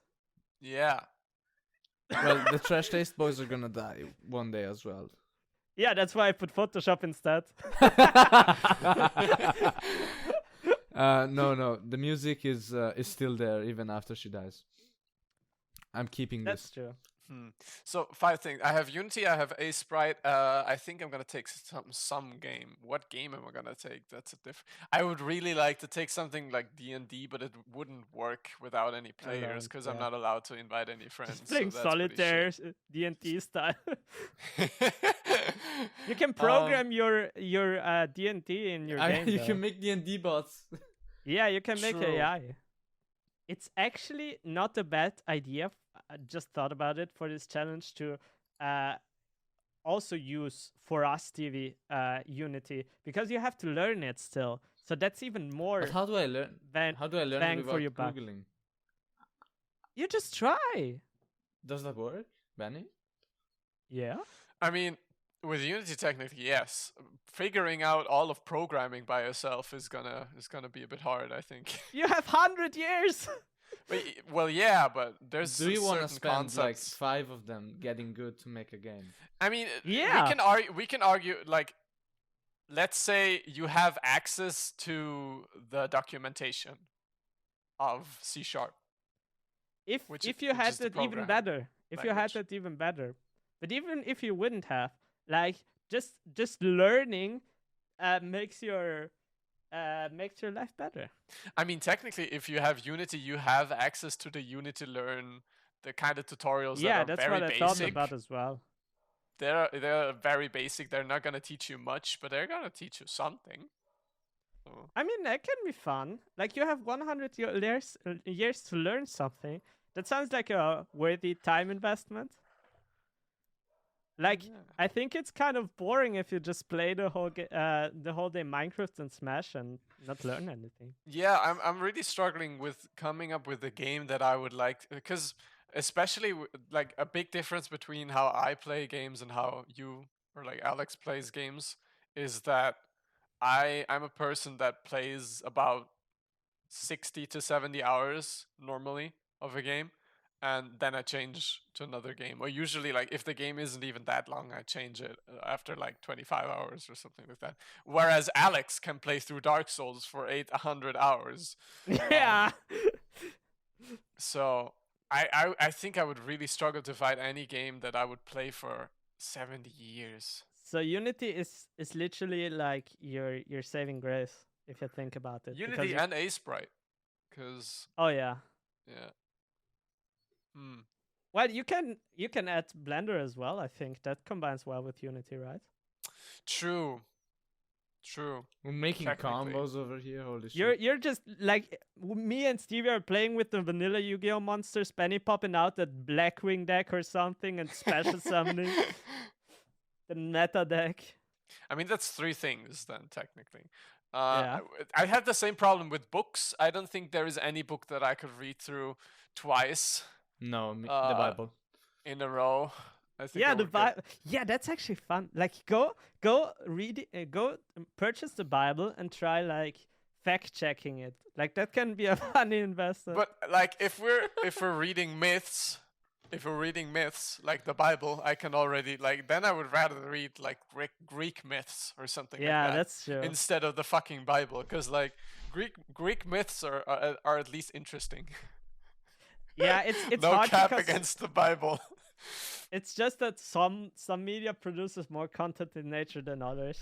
Yeah. Well, the Trash Taste Boys are gonna die one day as well. Yeah, that's why I put Photoshop instead. No. The music is still there even after she dies. I'm keeping That's this. true. So 5 things. I have Unity. I have A Sprite. I think I'm gonna take some game. What game am I gonna take? That's a I would really like to take something like D&D, but it wouldn't work without any players Alone, because I'm yeah. not allowed to invite any friends. Just playing so that's pretty solitaire, shit. D&T style. You can Um, program your D&T in your game. You though. can make D&D bots. Yeah, you can make True. AI. It's actually not a bad idea. I just thought about it for this challenge to also use for us TV Unity because you have to learn it still. So that's even more But how do I learn? How do I learn bang it for without your buck. googling? You just try. Does that work, Benny? Yeah. I mean, with Unity, technically, yes. Figuring out all of programming by yourself is gonna be a bit hard, I think. You have 100 years. Well, yeah, but there's Do you want to certain spend like concepts. 5 of them getting good to make a game? I mean, Yeah. we can argue like, let's say you have access to the documentation of C#. If Which you is had the it even programming better. If you had language. it even better. But even if you wouldn't have, like just learning makes your life better. I mean, technically, if you have Unity, you have access to the Unity Learn, the kind of tutorials Yeah, that are that's very what I thought basic. about as well. They're very basic. They're not gonna teach you much, but they're gonna teach you something. So, I mean, that can be fun. Like you have 100 years to learn something. That sounds like a worthy time investment. Like yeah. I think it's kind of boring if you just play the whole day Minecraft and Smash and not learn anything. Yeah, I'm really struggling with coming up with a game that I would like, because especially like a big difference between how I play games and how you or like Alex plays games is that I'm a person that plays about 60 to 70 hours normally of a game, and then I change to another game. Or usually, like, if the game isn't even that long, I change it after like 25 hours or something like that. Whereas Alex can play through Dark Souls for 800 hours. Yeah. So I think I would really struggle to find any game that I would play for 70 years. So Unity is literally like your saving grace if you think about it. Unity and A Sprite. Because, oh yeah. yeah. Well, you can add Blender as well. I think that combines well with Unity, right? True. We're making Technically. combos over here. Holy shit! You're just like me and Stevie are playing with the vanilla Yu-Gi-Oh monsters. Penny popping out that Blackwing deck or something and special summoning the meta deck. I mean, that's 3 things then, technically. Yeah. I had the same problem with books. I don't think there is any book that I could read through twice No, the Uh, Bible. in a row. I think Yeah, I the would get- Yeah, that's actually fun. Like, go read it, go purchase the Bible and try like fact checking it. Like that can be a funny investment. But like, if we're reading myths, like the Bible, I can already like. Then I would rather read like Greek myths or something yeah, like that that's true. instead of the fucking Bible, because like Greek myths are at least interesting. Yeah, it's no hard cap because against the Bible. it's just that some media produces more content in nature than others.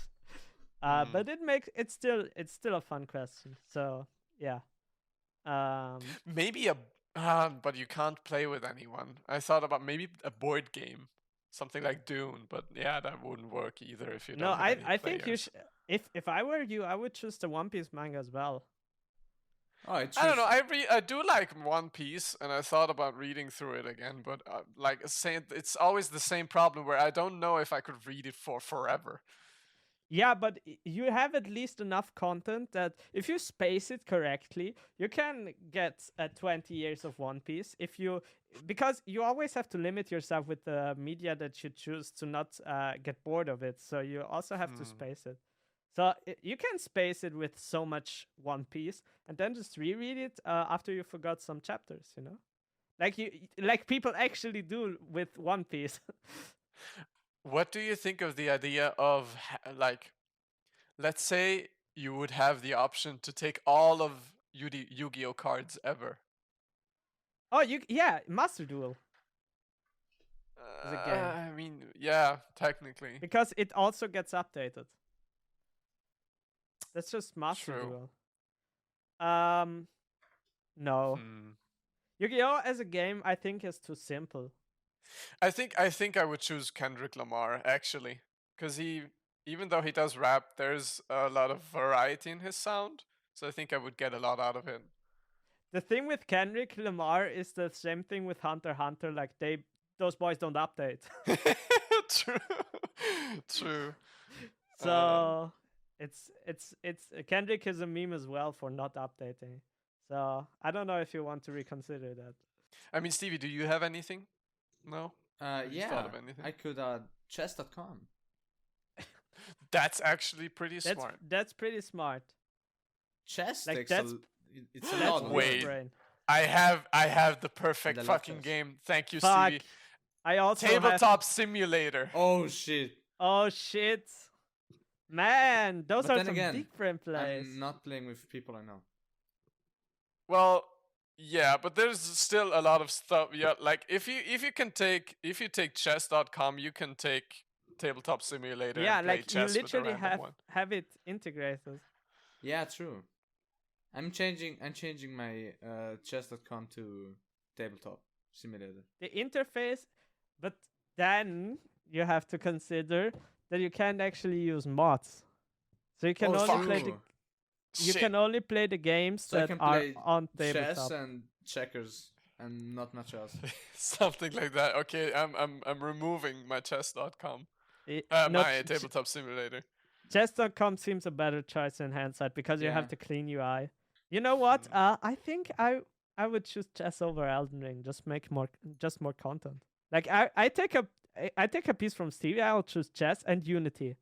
But it's still a fun question. So yeah. Maybe but you can't play with anyone. I thought about maybe a board game, something like Dune, but yeah, that wouldn't work either if you No, don't have any I think you players. should. If I were you, I would choose the One Piece manga as well. Oh, it's I don't know. I do like One Piece, and I thought about reading through it again, but like saying, it's always the same problem where I don't know if I could read it for forever. Yeah, but you have at least enough content that if you space it correctly, you can get 20 years of One Piece. Because you always have to limit yourself with the media that you choose to not get bored of it. So you also have to space it. So you can space it with so much One Piece and then just reread it after you forgot some chapters. You know, like people actually do with One Piece. What do you think of the idea of like, let's say you would have the option to take all of Yu-Gi-Oh cards ever. Oh, Master Duel is a game I mean, yeah, technically. because it also gets updated. That's just Master True. Duel. No. Hmm. Yu-Gi-Oh as a game, I think is too simple. I think I would choose Kendrick Lamar actually, because even though he does rap, there's a lot of variety in his sound. So I think I would get a lot out of it. The thing with Kendrick Lamar is the same thing with Hunter x Hunter. Like those boys don't update. True. True. So it's Kendrick is a meme as well for not updating. So I don't know if you want to reconsider that. I mean, Stevie, do you have anything? No. Have you thought of anything? I could chess.com. That's actually pretty smart. That's pretty smart. Chess Like, takes that's- it's a That's lot. Wait. big brain. I have the perfect I love fucking chess. game. Thank you, Fuck. Stevie. I also have. Tabletop Simulator. Oh shit! Oh shit, man! Those But are then some again, big brain plays. I'm not playing with people I know. Well, yeah, but there's still a lot of stuff. Yeah, like if you take chess.com, you can take Tabletop Simulator. Yeah, and play like you chess with a literally random one. have it integrated. Yeah, true. I'm changing my chess.com to tabletop simulator. The interface, but then you have to consider that you can't actually use mods. So you can Oh, only fuck. play true. you Shit. can only play the games So I that can are play on chess tabletop. and checkers and not chess. Something like that. Okay, I'm removing my chess.com. No, My Tabletop Simulator. chess.com seems a better choice in hindsight because you have Yeah. the clean UI. You know what? I think I would choose chess over Elden Ring. Just make more content. Like I take a piece from Stevie. I'll choose chess and Unity.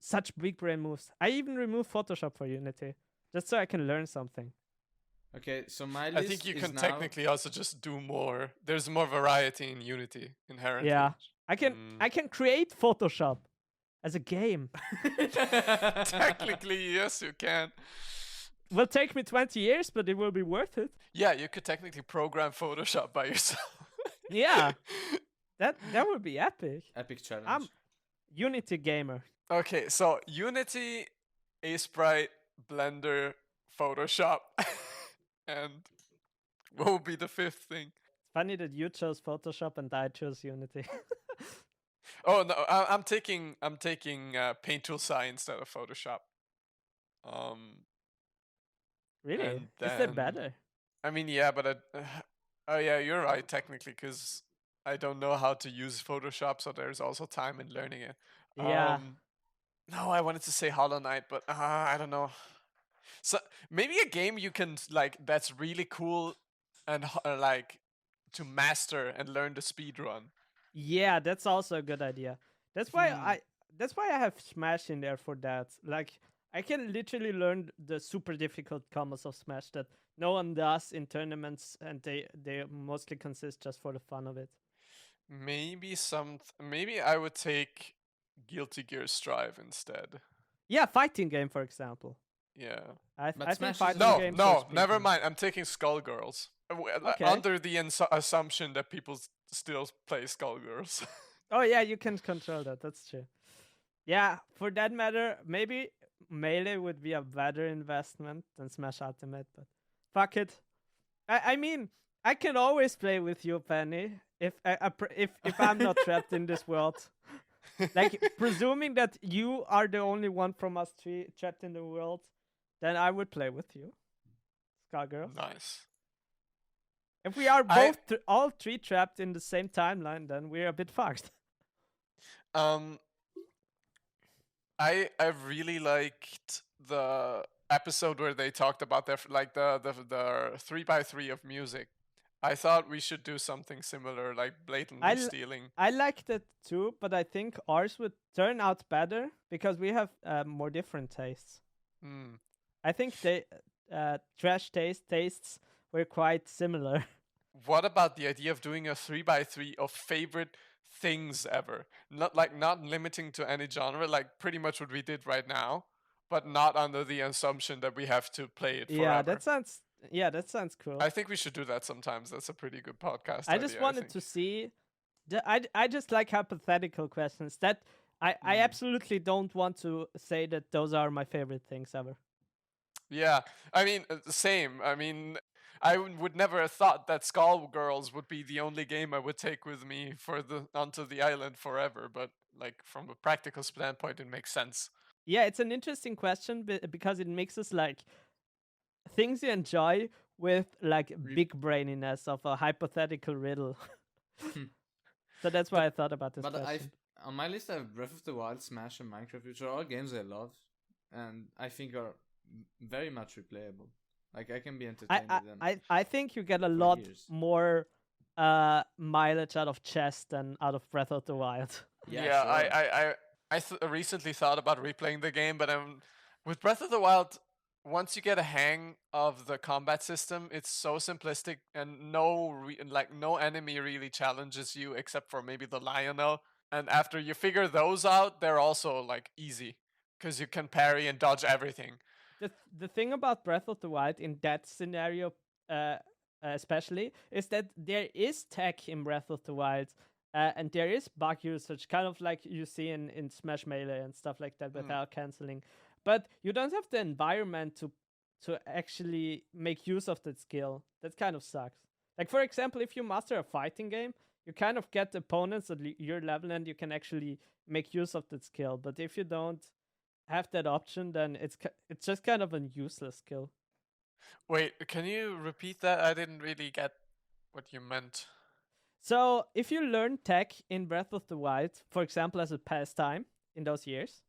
Such big brain moves. I even remove Photoshop for Unity just so I can learn something. Okay, so my I list think you is can now... technically also just do more. There's more variety in Unity inherently. Yeah. I can create Photoshop as a game. Technically, yes, you can. Will take me 20 years, but it will be worth it. Yeah, you could technically program Photoshop by yourself. Yeah. That would be epic. Epic challenge. I'm Unity gamer. Okay, so Unity, Sprite, Blender, Photoshop, and what would be the fifth thing? Funny that you chose Photoshop and I chose Unity. Oh no, I'm taking Paint Tool Sai instead of Photoshop. Really? And Is that then- better? I mean, yeah, but oh yeah, you're right technically, because I don't know how to use Photoshop, so there's also time in learning it. Yeah. No, I wanted to say Hollow Knight, but I don't know. So maybe a game you can like that's really cool and like to master and learn the speed run. Yeah, that's also a good idea. That's why I have Smash in there for that. Like I can literally learn the super difficult combos of Smash that no one does in tournaments, and they mostly consist just for the fun of it. Maybe I would take Guilty Gear Strive instead. Yeah, fighting game for example. Yeah. But I Smash think is- fighting No, games. no, never mind. I'm taking Skullgirls. Okay. Under the assumption that people still play Skullgirls. Oh yeah, you can control that. That's true. Yeah, for that matter, maybe Melee would be a better investment than Smash Ultimate, but fuck it. I mean, I can always play with you, Penny, if I'm not trapped in this world. Like, presuming that you are the only one from us three trapped in the world, then I would play with you, Skullgirls. Nice. If we are I- both all three trapped in the same timeline, then we're a bit fucked. I really liked the episode where they talked about their like the 3x3 of music. I thought we should do something similar, like blatantly I stealing. I liked it too, but I think ours would turn out better because we have more different tastes. Hmm. I think they trash tastes were quite similar. What about the idea of doing a 3x3 of favorite things ever? Not limiting to any genre, like pretty much what we did right now. but not under the assumption that we have to play it Yeah, forever. that sounds cool. I think we should do that sometimes. That's a pretty good podcast I idea, just wanted to see. I just like hypothetical questions. That I absolutely don't want to say that those are my favorite things ever. Yeah, I mean, same. I mean, I would never have thought that Skullgirls would be the only game I would take with me for the onto the island forever. But like from a practical standpoint, it makes sense. Yeah, it's an interesting question because it mixes like things you enjoy with like big braininess of a hypothetical riddle. So that's why I thought about this But question. on my list I have Breath of the Wild, Smash, and Minecraft, which are all games I love, and I think are very much replayable. Like I can be entertained with them. I think you get a lot years. more mileage out of chess than out of Breath of the Wild. Yeah, sure. I recently thought about replaying the game, but with Breath of the Wild, once you get a hang of the combat system, it's so simplistic, and no enemy really challenges you except for maybe the Lionel. And after you figure those out, they're also like easy because you can parry and dodge everything. The thing about Breath of the Wild in that scenario, especially, is that there is tech in Breath of the Wild, and there is bug usage, kind of like you see in Smash Melee and stuff like that without canceling. But you don't have the environment to actually make use of that skill. That kind of sucks. Like for example, if you master a fighting game, you kind of get opponents at your level and you can actually make use of that skill. But if you don't have that option, then it's just kind of a useless skill. Wait, can you repeat that? I didn't really get what you meant. So if you learn tech in Breath of the Wild, for example, as a pastime in those years,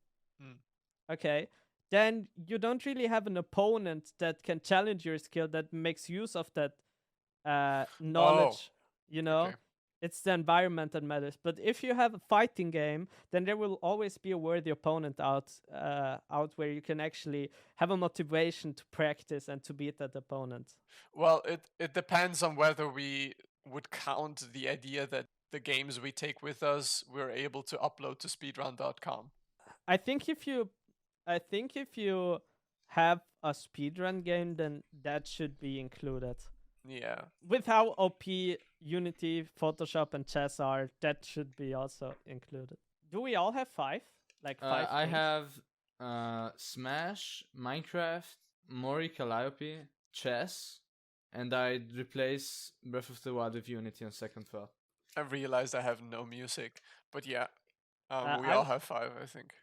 okay, then you don't really have an opponent that can challenge your skill that makes use of that knowledge. You know, okay. it's the environment that matters. But if you have a fighting game, then there will always be a worthy opponent out where you can actually have a motivation to practice and to beat that opponent. Well, it depends on whether we would count the idea that the games we take with us we're able to upload to speedrun.com. I think if you have a speedrun game, then that should be included. Yeah. With how OP Unity, Photoshop, and chess are, that should be also included. Do we all have five? Like five? I things? have Smash, Minecraft, Mori Calliope, chess, and I'd replace Breath of the Wild with Unity on second thought. I realized I have no music, but yeah, we I all have five, I think.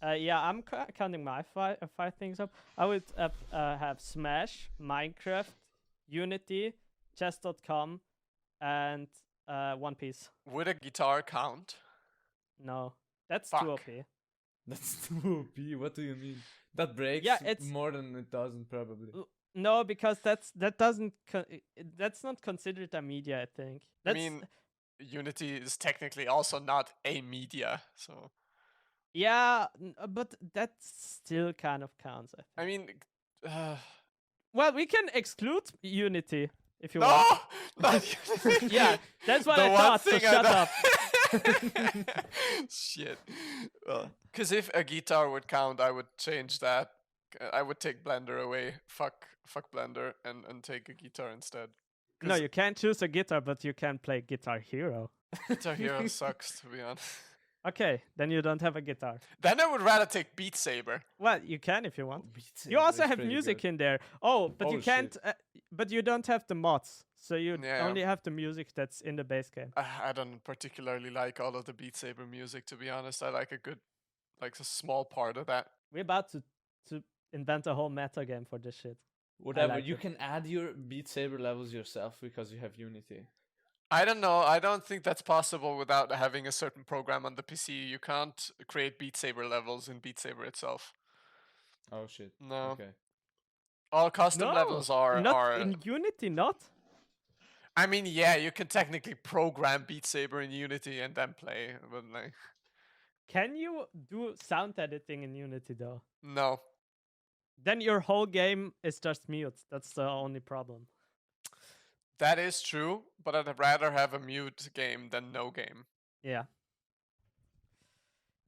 Yeah, I'm counting my five things up. I would have Smash, Minecraft, Unity, chess.com, and One Piece. Would a guitar count? No, that's Fuck. too OP. That's too OP. What do you mean? That breaks it's more than it doesn't probably. No, because that's not considered a media. I think. I mean, Unity is technically also not a media, so. Yeah, but that still kind of counts. I think. Well, we can exclude Unity if you want. No, not Unity. Yeah, that's what I thought. So shut up. Shit. Well, because if a guitar would count, I would change that. I would take Blender away. Fuck Blender and take a guitar instead. No, you can't choose a guitar, but you can play Guitar Hero. Guitar Hero sucks, to be honest. Okay, then you don't have a guitar. Then I would rather take Beat Saber. Well, you can if you want. You also have music in there. Oh, but you can't. But you don't have the mods, so you only have the music that's in the base game. I don't particularly like all of the Beat Saber music, to be honest. I like a small part of that. We're about to invent a whole meta game for this shit. Whatever, you can add your Beat Saber levels yourself because you have Unity. I don't know. I don't think that's possible without having a certain program on the PC. You can't create Beat Saber levels in Beat Saber itself. Oh shit. No. Okay. All custom levels are in Unity, not? I mean, yeah, you can technically program Beat Saber in Unity and then play, but like. Can you do sound editing in Unity though? No. Then your whole game is just mute. That's the only problem. That is true, but I'd rather have a mute game than no game. Yeah.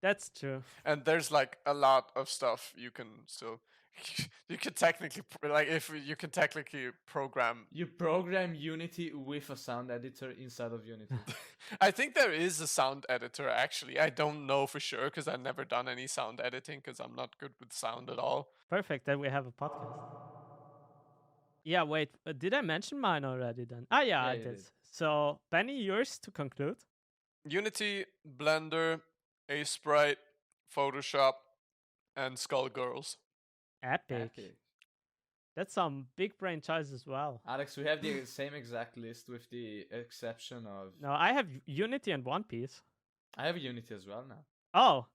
That's true. And there's like a lot of stuff you can still you can technically like if you can technically program. You program Unity with a sound editor inside of Unity. I think there is a sound editor actually. I don't know for sure because I've never done any sound editing because I'm not good with sound at all. Perfect. Then we have a podcast. Yeah, wait. Did I mention mine already then? Ah, yeah, Yeah, I you did. did. So, Benny, yours to conclude? Unity, Blender, Sprite, Photoshop, and Skullgirls. Epic. Epic. That's some big brain choice as well. Alex, we have the same exact list with the exception of. No, I have Unity and One Piece. I have Unity as well now. Oh,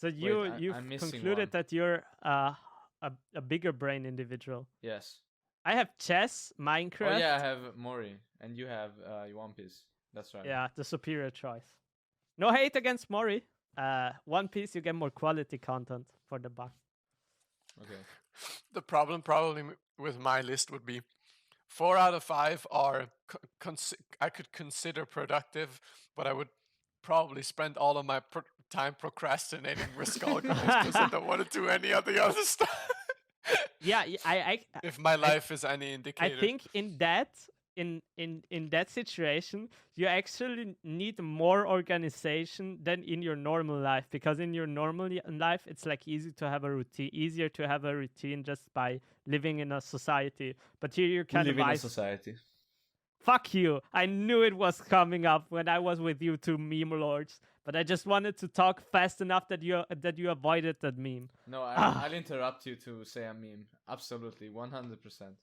so Wait, you've I'm missing concluded one. that you're a bigger brain individual. Yes. I have chess, Minecraft. Oh yeah, I have Mori, and you have One Piece. That's right. Yeah, the superior choice. No hate against Mori. One Piece, you get more quality content for the buck. Okay. The problem probably with my list would be 4 out of 5 are I could consider productive, but I would probably spend all of my time procrastinating with Skullgirls because I don't want to do any of the other stuff. Yeah, If my life is any I indicator. think in that situation, you actually need more organization than in your normal life, because in your normal life, it's like easier to have a routine just by living in a society. But here you're kind live of in a society. Fuck you! I knew it was coming up when I was with you two meme lords, but I just wanted to talk fast enough that you avoided that meme. No, I'll interrupt you to say a meme. Absolutely, 100%.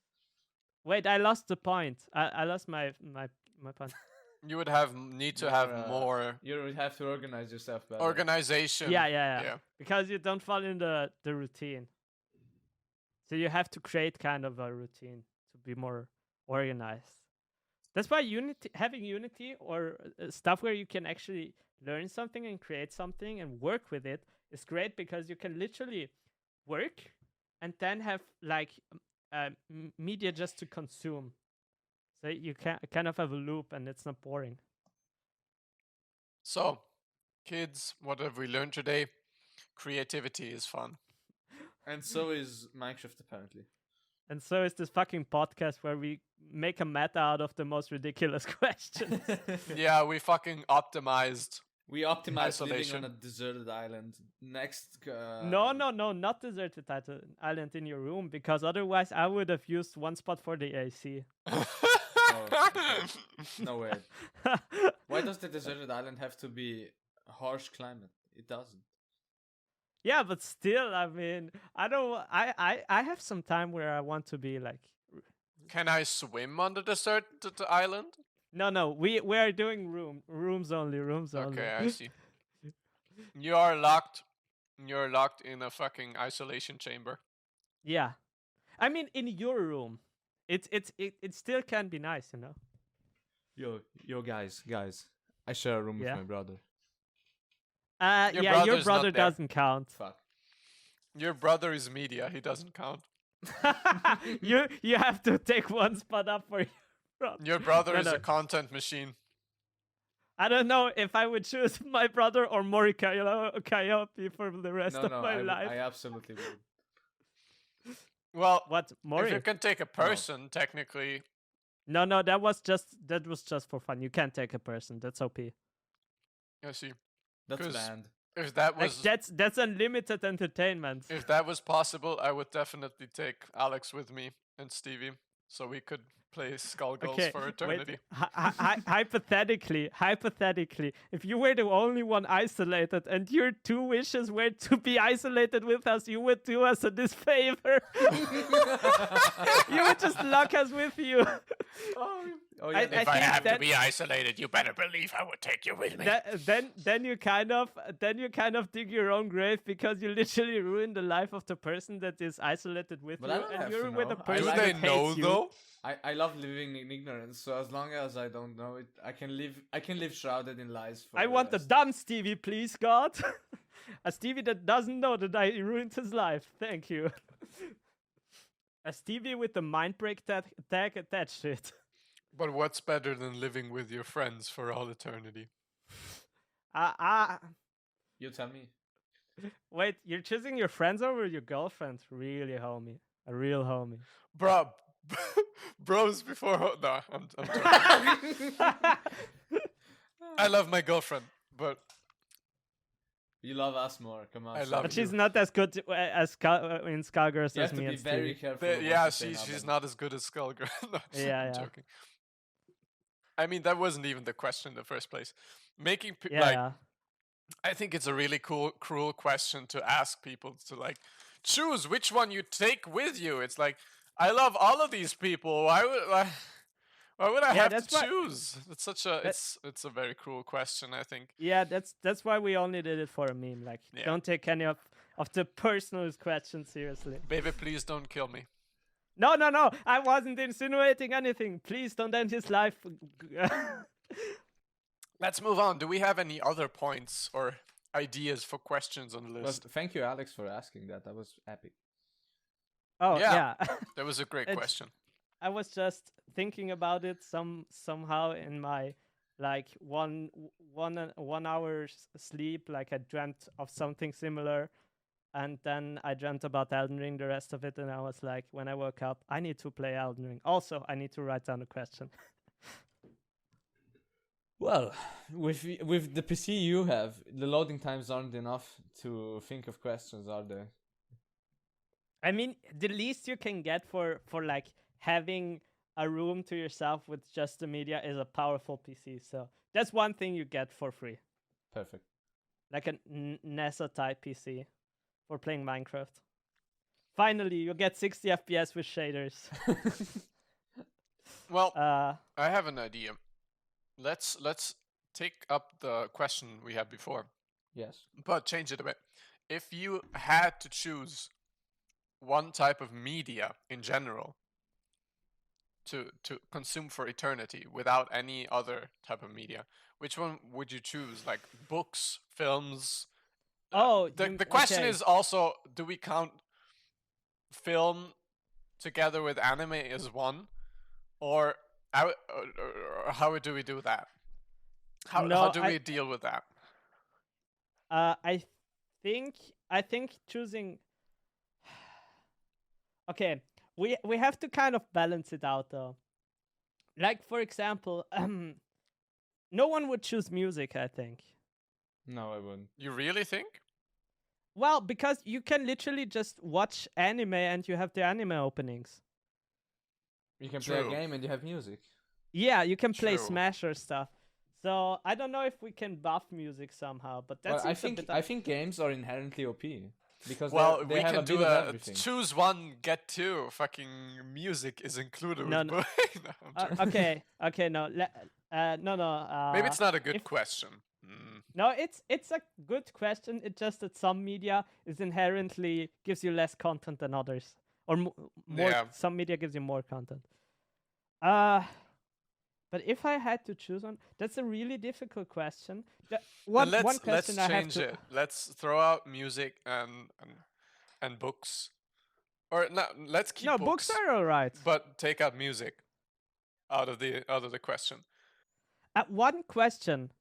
Wait, I lost the point. I lost my point. You would need to have more You would have to organize yourself better. organization. Yeah. Because you don't fall in the routine. So you have to create kind of a routine to be more organized. That's why having Unity or stuff where you can actually learn something and create something and work with it is great, because you can literally work and then have like media just to consume. So you can kind of have a loop and it's not boring. So, kids, what have we learned today? Creativity is fun. And so is Minecraft, apparently. And so is this fucking podcast where we make a meta out of the most ridiculous questions. Yeah, we fucking optimized. We optimized living Isolation. on a deserted island. Next. No, not deserted island in your room, because otherwise I would have used one spot for the AC. No way. Why does the deserted island have to be a harsh climate? It doesn't. Yeah, but still, I mean, I have some time where I want to be like. Can I swim on the desert island? No, we are doing rooms only. Okay, I see. You are locked. You're locked in a fucking isolation chamber. Yeah, I mean, in your room, it still can be nice, you know. Yo, guys. I share a room with Yeah. my brother. Your Yeah, your brother's not brother there. doesn't count. Fuck. Your brother is media. He doesn't count. you have to take one spot up for your brother. Your brother No, is no. a content machine. I don't know if I would choose my brother or Mori Coyote for the rest of my life. I absolutely would. Well, What, if Mori? you can take a person, technically. No, that was just for fun. You can't take a person. That's OP. I see. That's 'Cause- banned. If that Like was that's unlimited entertainment. if that was possible, I would definitely take Alex with me and Stevie, so we could play Skullgirls for eternity. Hypothetically, if you were the only one isolated and your two wishes were to be isolated with us, you would do us a disfavor. You would just lock us with you. Oh yeah. I If I think have to that- be isolated, you better believe I would take you with me. Then you kind of dig your own grave, because you literally ruin the life of the person that is isolated with But I you, don't and have you're to with a know. person Do I that they hates know you. though? I love living in ignorance, so as long as I don't know it, I can live shrouded in lies. For I want the rest. dumb Stevie, please, God. A Stevie that doesn't know that I ruined his life. Thank you. A Stevie with the mind break tag attached to it. But what's better than living with your friends for all eternity? Ah, You tell me. Wait, you're choosing your friends over your girlfriend? Really, homie? A real homie? Bro, bros before. No, I'm joking. I love my girlfriend, but You love us more. Come on, I say love But it. she's you. not as good as in Skullgirls You as have to me be and very Stevie. careful. Of what Yeah, you say now, she's Benji. not as good as Skullgirl. No, Yeah, I'm yeah. joking. I mean, that wasn't even the question in the first place. Making Yeah, yeah. I think it's a really cruel question to ask people to like choose which one you take with you. It's like I love all of these people. Why would I Yeah, have to that's why. choose? It's such a That, it's a very cruel question. I think. yeah, that's why we only did it for a meme. Like, Yeah. don't take any of the personal questions seriously. Baby, please don't kill me. No, no, no. I wasn't insinuating anything. Please don't end his life. Let's move on. Do we have any other points or ideas for questions on the Well, list? thank you, Alex, for asking that. That was epic. Oh, Yeah. yeah. That was a great It's- question. I was just thinking about it somehow in my like 1 hour sleep. Like I dreamt of something similar, and then I dreamt about Elden Ring the rest of it, and I was like, when I woke up, I need to play Elden Ring. Also, I need to write down a question. Well, with the PC you have, the loading times aren't enough to think of questions, are they? I mean, the least you can get for like having a room to yourself with just the media is a powerful PC. So that's one thing you get for free, Perfect. like a NASA type PC for playing Minecraft. Finally, you get 60 FPS with shaders. Well, uh, I have an idea. Let's take up the question we had before, Yes. but change it a bit. If you had to choose one type of media in general to consume for eternity without any other type of media, which one would you choose? Like books, films? oh, The question okay. is also, do we count film together with anime as one, or how do we do that? How No, do we deal with that? I think choosing. Okay, we have to kind of balance it out though. Like for example, no one would choose music, I think. No, I wouldn't. You really think? Well, because you can literally just watch anime and you have the anime openings. You can play a True. game and you have music. Yeah, you can play True. Smash or stuff. So I don't know if we can buff music somehow, but that's Well, I think games are inherently OP because Well, they we have can a do bit of a everything. choose one, get two. Fucking music is included No, with no. book. No, I'm joking. okay, no, no. Maybe it's not a good if- question. Mm. No, it's a good question. It's just that some media is inherently gives you less content than others, or more. Yeah. Some media gives you more content. But if I had to choose one, that's a really difficult question. One Then let's question I have change to. it. Let's throw out music and books, or no, let's keep No, books are alright. but take out music out of the question. One question.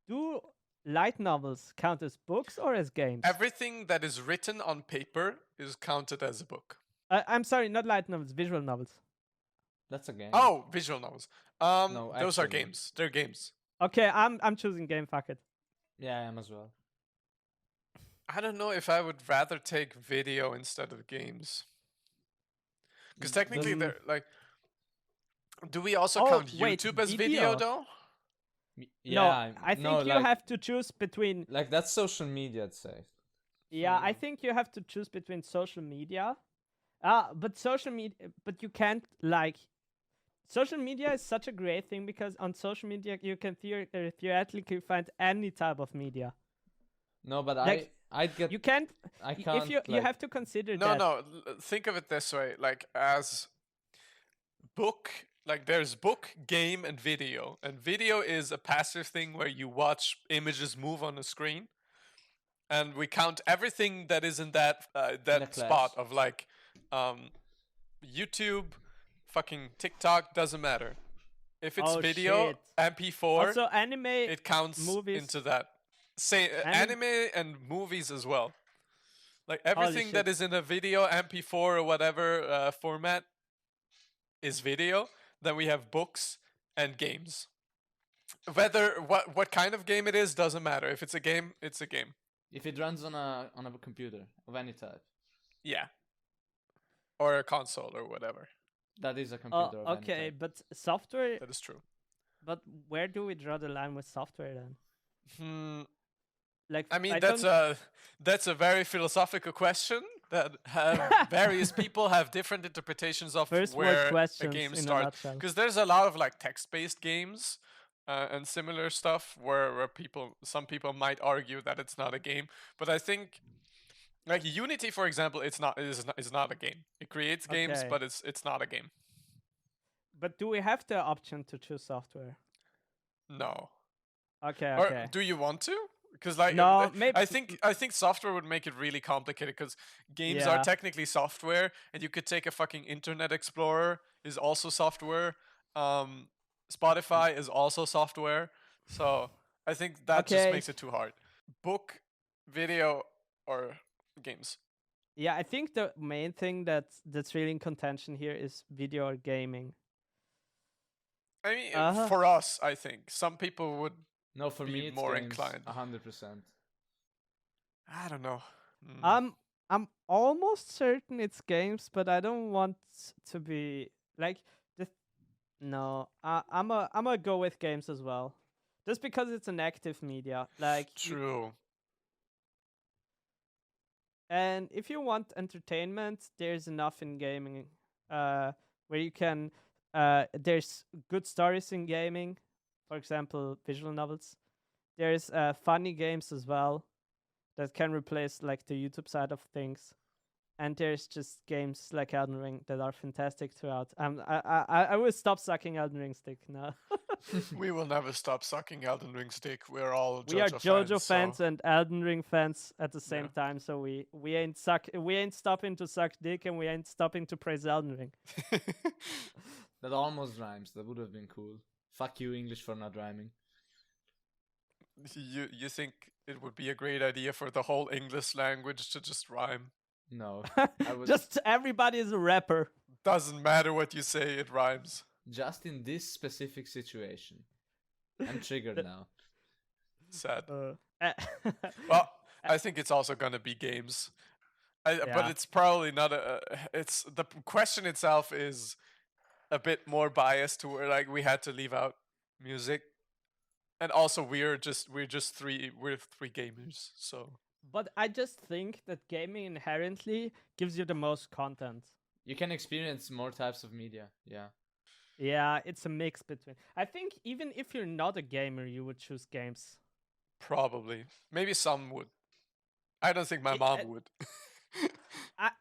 Do light novels count as books or as games? Everything that is written on paper is counted as a book. I'm sorry, not light novels, visual novels. That's a game. Oh, visual novels. No, Those are actually. games. They're games. Okay, I'm choosing game. Fuck it. Yeah, I am as well. I don't know if I would rather take video instead of games. Because technically, Mm. they're like. Do we also Oh, count wait, YouTube as video? video though? Yeah, No, I think no, you like, have to choose between. like that's social media, I'd say. Yeah, I think you have to choose between social media. But social media, but you can't like. Social media is such a great thing because on social media you can theoretically find any type of media. No, but Like, I'd get. You can't. I can't. If you like, have to consider No, that. no. Think of it this way: like as book, like there's book, game, and video. And video is a passive thing where you watch images move on a screen, and we count everything that is in that that class. spot of like YouTube, fucking TikTok, doesn't matter. If it's Oh, video, shit. MP4, Also, anime it counts movies. into that say Anim- anime and movies as well. Like Holy everything that shit. is in a video, MP4 or whatever format is video. Then we have books and games. Whether what kind of game it is doesn't matter. If it's a game, it's a game. If it runs on a computer of any type, Yeah, or a console or whatever. that is a Oh, computer of any okay, type. but software. That is true. But where do we draw the line with software then? Hmm. Like, I mean, I that's don't. a very philosophical question that various people have different interpretations of First world where a questions game in a starts. nutshell. Because there's a lot of like text-based games and similar stuff where some people might argue that it's not a game, but I think like Unity, for example, is not a game. It creates games, Okay. but it's not a game. But do we have the option to choose software? No. Okay, Or okay. do you want to? Because like No, maybe. I think software would make it really complicated because games are Yeah. technically software, and you could take a fucking Internet Explorer is also software. Spotify is also software. So I think that just Okay. makes it too hard. Book, video, or games. Yeah, I think the main thing that's really in contention here is video or gaming. I mean, Uh-huh. for us, I think some people would. No, for be me it's more games, inclined. 100%. I don't know. Mm. I'm almost certain it's games, but I don't want to be like the. No, I'm gonna go with games as well, just because it's an active media. Like True. and if you want entertainment, there's enough in gaming, where you can. There's good stories in gaming, for example, visual novels. There's funny games as well that can replace like the YouTube side of things. And there's just games like Elden Ring that are fantastic throughout. I will stop sucking Elden Ring stick now. We will never stop sucking Elden Ring stick. We're all We are JoJo fans so- and Elden Ring fans at the same Yeah. time, so we ain't stopping to suck dick and we ain't stopping to praise Elden Ring. That almost rhymes. That would have been cool. Fuck you, English, for not rhyming. you think it would be a great idea for the whole English language to just rhyme? No, I would Just everybody is a rapper. Doesn't matter what you say, it rhymes. just in this specific situation. I'm triggered now. Sad. Eh, Well, I think it's also gonna be games. But Yeah. it's probably not a. It's the question itself is a bit more biased to where like we had to leave out music, and also we're three gamers. So but I just think that gaming inherently gives you the most content. You can experience more types of media. Yeah. Yeah, it's a mix between. I think even if you're not a gamer, you would choose games. probably maybe some would. I don't think my It- mom would.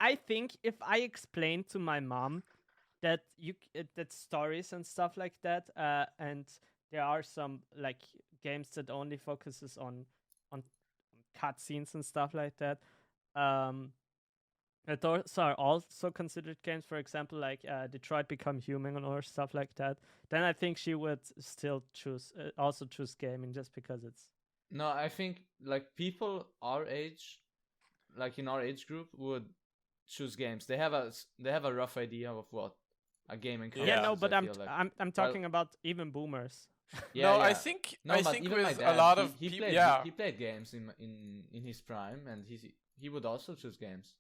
I think if I explain to my mom that that stories and stuff like that, and there are some like games that only focuses on cutscenes and stuff like that, that those are also considered games. For example, like Detroit Become Human or stuff like that. Then I think she would still also choose gaming just because it's. No, I think like people our age, like in our age group, would choose games. They have a rough idea of what a gaming Yeah, Yeah. no, is, but I I'm feel like. I'm talking about even boomers. Yeah, No, yeah. I think No, I but think even my with dad, a lot he- of he people, played, yeah. he played games in his prime, and he would also choose games.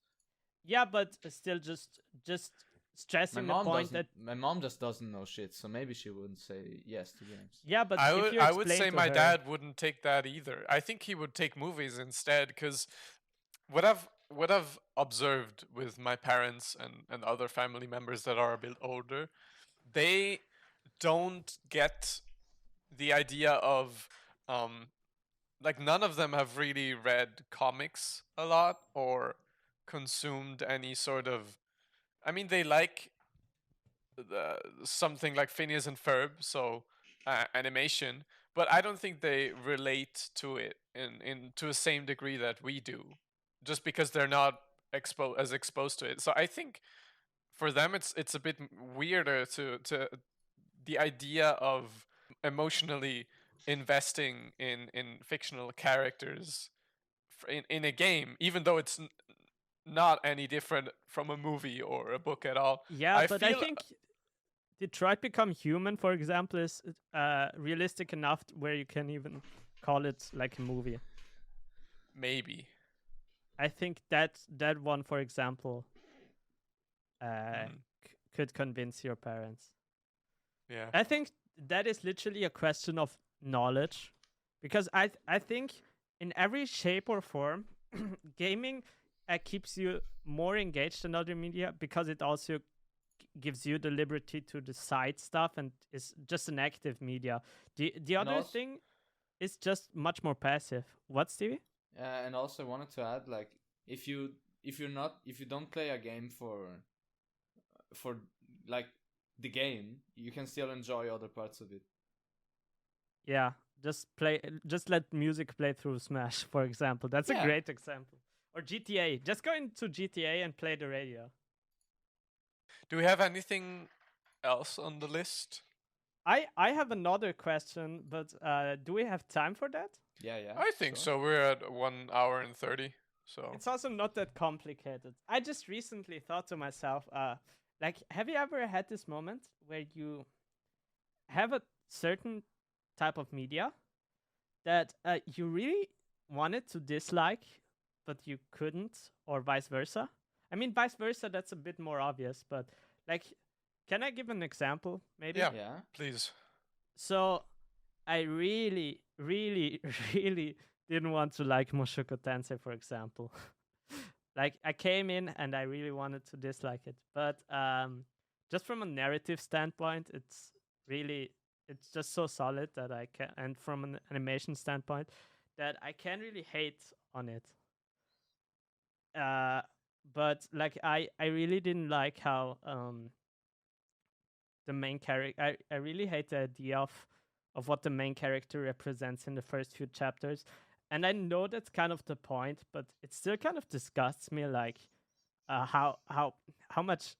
Yeah, but still just My stressing the mom point doesn't. that My mom just doesn't know shit, so maybe she wouldn't say yes to games. yeah, but I if would you I would explain say to my her- dad wouldn't take that either. I think he would take movies instead because what I've observed with my parents and other family members that are a bit older, they don't get the idea of like none of them have really read comics a lot or consumed any sort of. I mean, they like something like Phineas and Ferb, so animation, but I don't think they relate to it in to the same degree that we do, just because they're not exposed to it. So I think for them it's a bit weirder to the idea of emotionally investing in fictional characters in a game, even though it's not any different from a movie or a book at all. Yeah, I but I feel think Detroit Become Human, for example, is realistic enough where you can even call it like a movie. maybe. I think that one, for example, Mm, could convince your parents. yeah. I think that is literally a question of knowledge, because I think in every shape or form, gaming keeps you more engaged than other media because it also gives you the liberty to decide stuff and is just an active media. The And other also, thing is just much more passive. What, Stevie? and also I wanted to add, like, if you if you don't play a game for like the game, you can still enjoy other parts of it. Yeah, just let music play through Smash, for example. That's a Yeah. great example. Or GTA. Just go into GTA and play the radio. Do we have anything else on the list? I have another question, but do we have time for that? Yeah. I think sure. so. We're at 1 hour and 30. So It's also not that complicated. I just recently thought to myself, like, have you ever had this moment where you have a certain type of media that you really wanted to dislike, but you couldn't, or vice versa? I mean, vice versa, that's a bit more obvious, but like, can I give an example, maybe? yeah, Yeah. please. So, I really, really, really didn't want to like Mushoku Tensei, for example. Like, I came in and I really wanted to dislike it, but just from a narrative standpoint, it's just so solid that I can, and from an animation standpoint, that I can't really hate on it. Uh, but like, I really didn't like how the main character. I really hate the idea of what the main character represents in the first few chapters. And I know that's kind of the point, but it still kind of disgusts me, like how much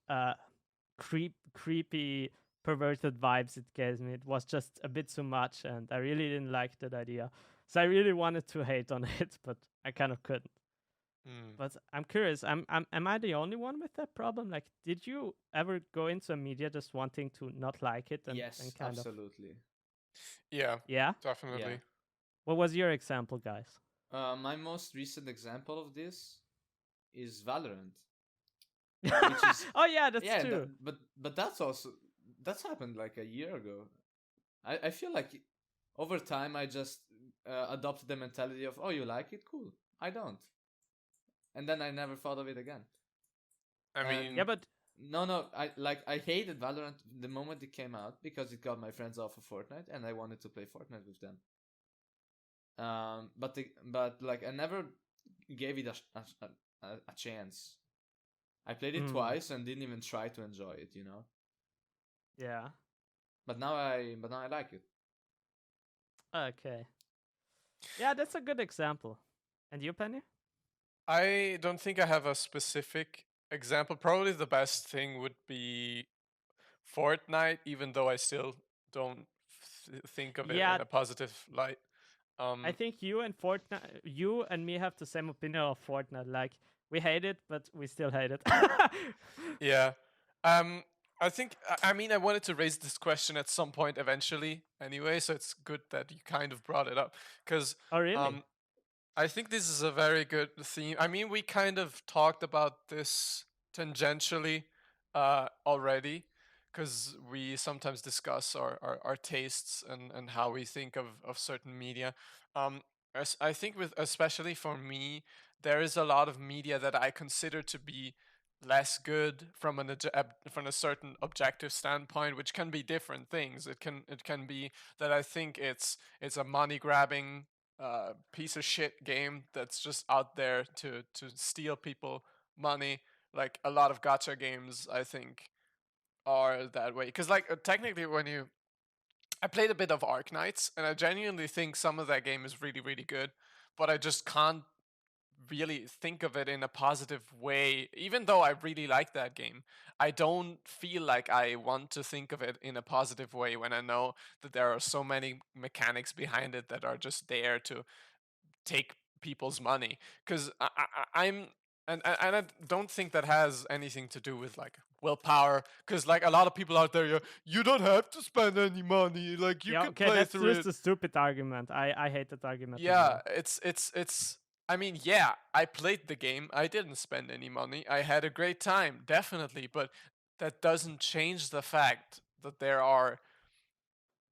creepy perverted vibes it gave me. It was just a bit too much, and I really didn't like that idea. So I really wanted to hate on it, but I kind of couldn't. Mm. But I'm curious. Am I the only one with that problem? Like, did you ever go into a media just wanting to not like it Yes, and kind of absolutely. Yeah, yeah? definitely. What was your example, guys? My most recent example of this is Valorant. Oh yeah, that's Yeah, true. but that's happened like a year ago. I feel like over time I just adopted the mentality of, oh, you like it, cool. I don't, and then I never thought of it again. I And mean, Yeah, but no, I hated Valorant the moment it came out because it got my friends off of Fortnite, and I wanted to play Fortnite with them. But like I never gave it a chance. I played it twice and didn't even try to enjoy it, you know. yeah. But now I like it. Okay. Yeah, that's a good example. And you, Penny? I don't think I have a specific example. Probably the best thing would be Fortnite, even though I still don't think of it Yeah, in a positive light. I think you and me have the same opinion of Fortnite. Like, we hate it, but we still hate it. Yeah. I think I mean I wanted to raise this question at some point eventually anyway, so it's good that you kind of brought it up because Oh, really? um I think this is a very good theme. I mean, we kind of talked about this tangentially already because we sometimes discuss our tastes and how we think of certain media. I think with especially for me, there is a lot of media that I consider to be less good from from a certain objective standpoint, which can be different things. It can be that I think it's a money grabbing piece of shit game that's just out there to steal people money. Like a lot of gacha games, I think, are that way. Because like technically, when you I played a bit of Arknights, and I genuinely think some of that game is really really good, but I just can't really think of it in a positive way. Even though I really like that game, I don't feel like I want to think of it in a positive way when I know that there are so many mechanics behind it that are just there to take people's money. Because I'm and I don't think that has anything to do with like willpower. Because like a lot of people out there, you don't have to spend any money. Like you Yeah, can okay, play that's through just it. a stupid argument. I hate that argument as Yeah, well. it's. I mean, yeah, I played the game. I didn't spend any money. I had a great time, definitely. But that doesn't change the fact that there are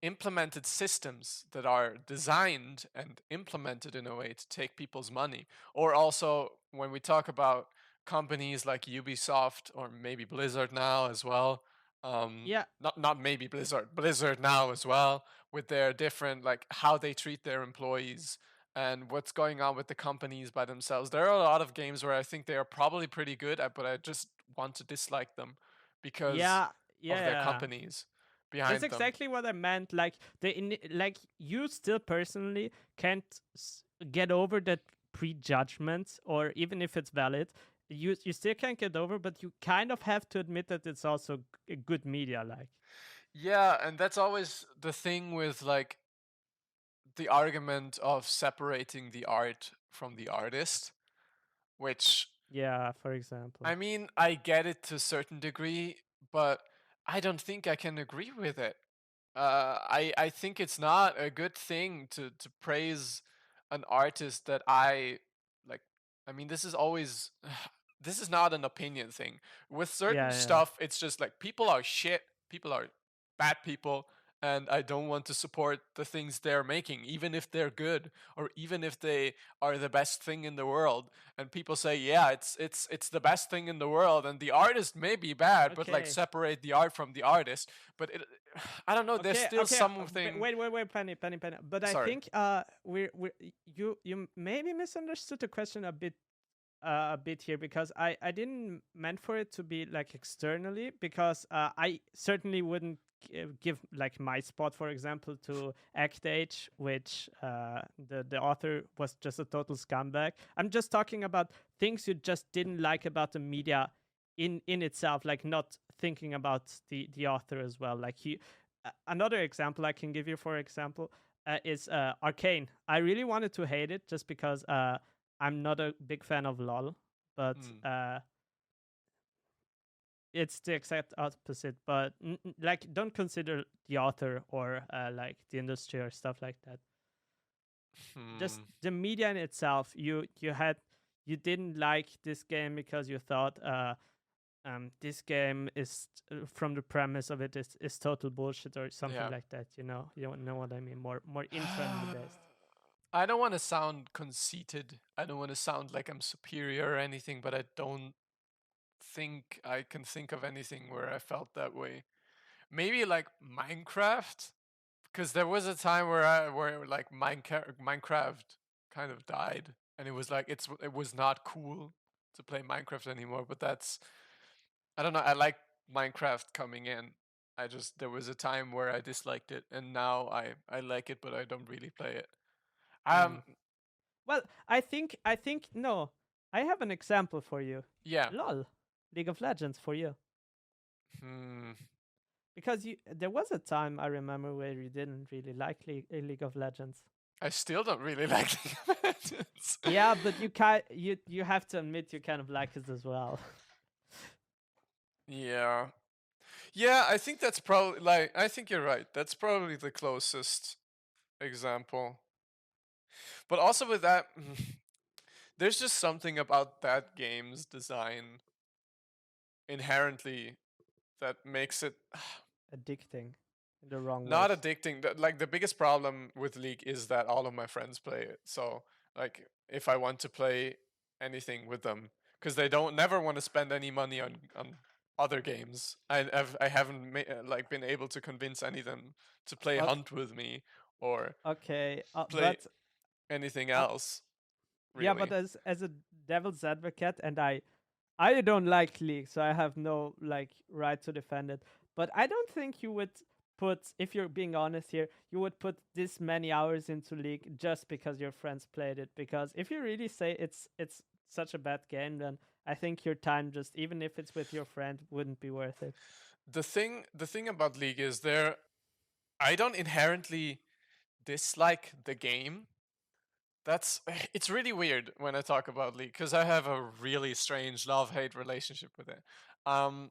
implemented systems that are designed and implemented in a way to take people's money. Or also, when we talk about companies like Ubisoft or maybe Blizzard now as well, Yeah, not maybe Blizzard now as well, with their different like how they treat their employees and what's going on with the companies by themselves. There are a lot of games where I think they are probably pretty good at, but I just want to dislike them because yeah, of their yeah. companies That's behind them. exactly what I meant. Like like you still personally can't get over that prejudgment, or even if it's valid, you still can't get over. But you kind of have to admit that it's also good media. Like, Yeah, and that's always the thing with like the argument of separating the art from the artist, which yeah, for example. I mean, I get it to a certain degree, but I don't think I can agree with it. I think it's not a good thing to praise an artist that I like. I mean, this is always this is not an opinion thing. With certain Yeah, yeah. stuff, it's just like people are shit, people are bad people, and I don't want to support the things they're making, even if they're good or even if they are the best thing in the world. And people say, yeah, it's the best thing in the world, and the artist may be bad, but like Okay. separate the art from the artist. But it, I don't know. There's Okay, still okay. something. Wait, Penny. But I Sorry. think we're you maybe misunderstood the question a bit here, because I didn't meant for it to be like externally, because I certainly wouldn't give like my spot, for example, to Act Age, which the author was just a total scumbag. I'm just talking about things you just didn't like about the media in itself, like not thinking about the author as well. Like he another example I can give you, for example, is Arcane. I really wanted to hate it just because I'm not a big fan of LOL, but Hmm. it's the exact opposite. But like, don't consider the author or like the industry or stuff like that. Just Hmm. the media in itself. You didn't like this game because you thought this game is from the premise of it is total bullshit or something Yeah. like that. You don't know what I mean. More internally based. I don't want to sound conceited. I don't want to sound like I'm superior or anything, but I don't think I can think of anything where I felt that way. Maybe like Minecraft, because there was a time where like Minecraft kind of died, and it was like it was not cool to play Minecraft anymore. But that's I don't know. I like Minecraft coming in. I just there was a time where I disliked it, and now I like it, but I don't really play it. Mm. Um, Well, I think no. I have an example for you. yeah. LOL, League of Legends for you. Hmm. Because there was a time I remember where you didn't really like League of Legends. I still don't really like League of Legends. Yeah, but you have to admit you kind of like it as well. Yeah. Yeah, I think that's probably like I think you're right. That's probably the closest example. But also with that, there's just something about that game's design inherently that makes it Addicting in the wrong not ways. addicting. Like the biggest problem with League is that all of my friends play it. So like if I want to play anything with them, because they don't never want to spend any money on other games. I haven't like been able to convince any of them to play Okay, Hunt with me or okay, play but anything uh, else yeah, but really. as a devil's advocate, and I don't like League, so I have no like right to defend it. But I don't think you would put, if you're being honest here, you would put this many hours into League just because your friends played it. Because if you really say it's such a bad game, then I think your time, just even if it's with your friend, wouldn't be worth it. The thing about League is I don't inherently dislike the game. That's it's really weird when I talk about League because I have a really strange love-hate relationship with it. Um,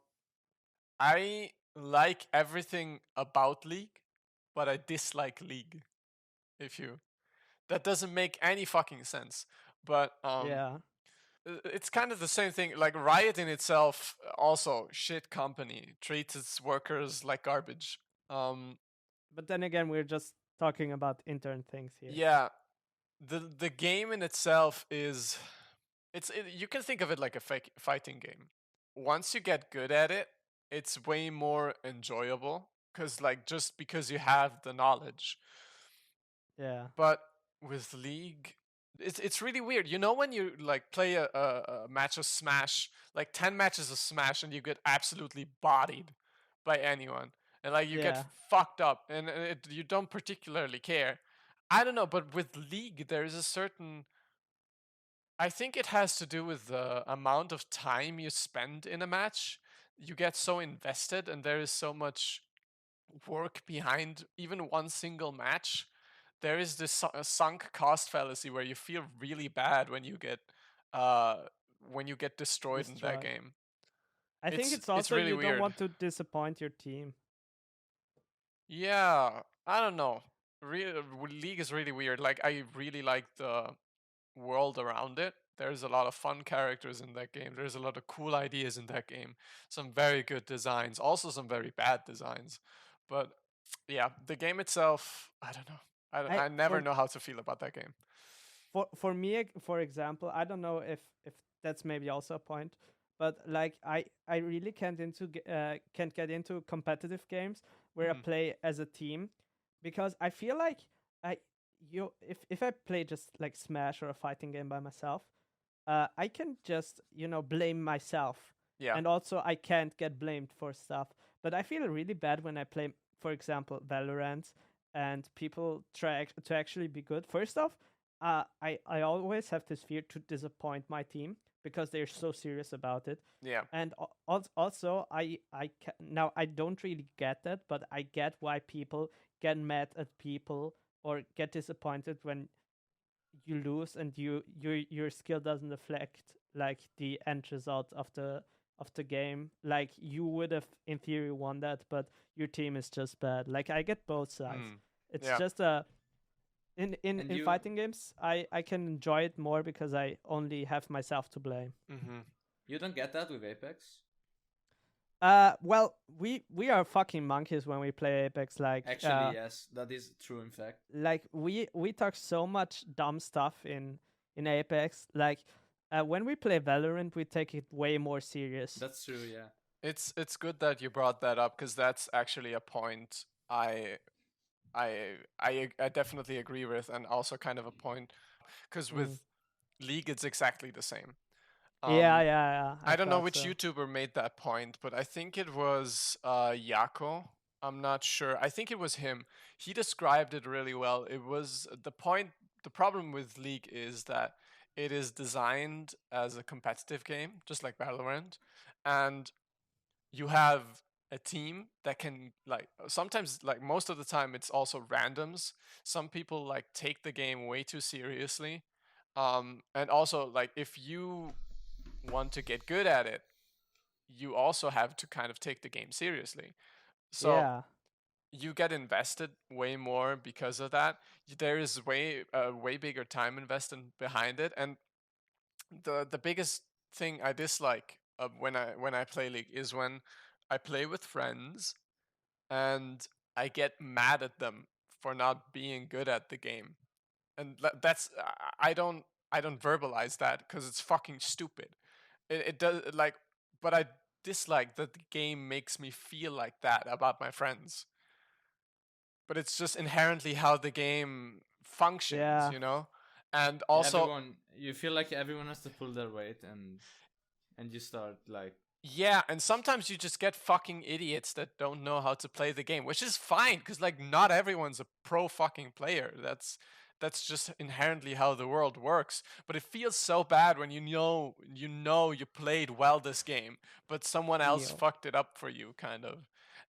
I like everything about League, but I dislike League. If you That doesn't make any fucking sense. But Yeah, it's kind of the same thing. Like Riot in itself, also shit company, treats its workers like garbage. Um, but then again, we're just talking about intern things here. yeah, the game in itself is you can think of it like a fake fighting game. Once you get good at it, it's way more enjoyable because like just because you have the knowledge. Yeah, But with League, it's really weird. You know when you like play a match of Smash, like 10 matches of Smash, and you get absolutely bodied by anyone, and like you get yeah, fucked up, and you don't particularly care. I don't know, but with League, there is a certain. I think it has to do with the amount of time you spend in a match. You get so invested, and there is so much work behind even one single match. There is this sunk cost fallacy where you feel really bad uh when you get destroyed in that destroyed. game. I think it's It's also really you don't weird. want to disappoint your team. Yeah, I don't know. League is really weird. Like I really like the world around it. There's a lot of fun characters in that game. There's a lot of cool ideas in that game. Some very good designs, also some very bad designs. But yeah, the game itself, I don't know. I I never for know how to feel about that game. for me, for example, I don't know if that's maybe also a point, but like I really can't get into competitive games where I Mm, play as a team, because I feel like I you if I play just like Smash or a fighting game by myself, I can just blame myself, yeah. and also I can't get blamed for stuff. But I feel really bad when I play, for example, Valorant, and people try to actually be good. First off, I always have this fear to disappoint my team because they're so serious about it. Yeah. And also now I don't really get that, but I get why people get mad at people or get disappointed when you lose and your skill doesn't reflect like the end result of the game. Like you would have in theory won that, but your team is just bad. Like I get both sides. Mm, It's yeah. just And in you fighting games, I can enjoy it more because I only have myself to blame. Mm-hmm. you don't get that with Apex. Well, we are fucking monkeys when we play Apex. Actually, yes, that is true. In fact, Like we talk so much dumb stuff in Apex. Like when we play Valorant, we take it way more serious. that's true. Yeah. It's good that you brought that up because that's actually a point I definitely agree with, and also kind of a point because Mm. with League it's exactly the same. Yeah, Um, yeah, yeah. I I don't know thought which so. YouTuber made that point, but I think it was Yako. I'm not sure. I think it was him. He described it really well. It was the point. The problem with League is that it is designed as a competitive game, just like Valorant, and you have a team that can like sometimes like most of the time it's also randoms. Some people like take the game way too seriously. And also like if you want to get good at it, you also have to kind of take the game seriously. So Yeah, you get invested way more because of that. There is way bigger time invested behind it, and the biggest thing I dislike when I play League is when I play with friends and I get mad at them for not being good at the game, and that's I don't verbalize that because it's fucking stupid. It does like, but I dislike that the game makes me feel like that about my friends. But it's just inherently how the game functions, yeah, you know. And Yeah, also, everyone. You feel like everyone has to pull their weight, and you start like Yeah, and sometimes you just get fucking idiots that don't know how to play the game, which is fine because like not everyone's a pro fucking player. That's just inherently how the world works. But it feels so bad when you played well this game, but someone else Yo. fucked it up for you, kind of.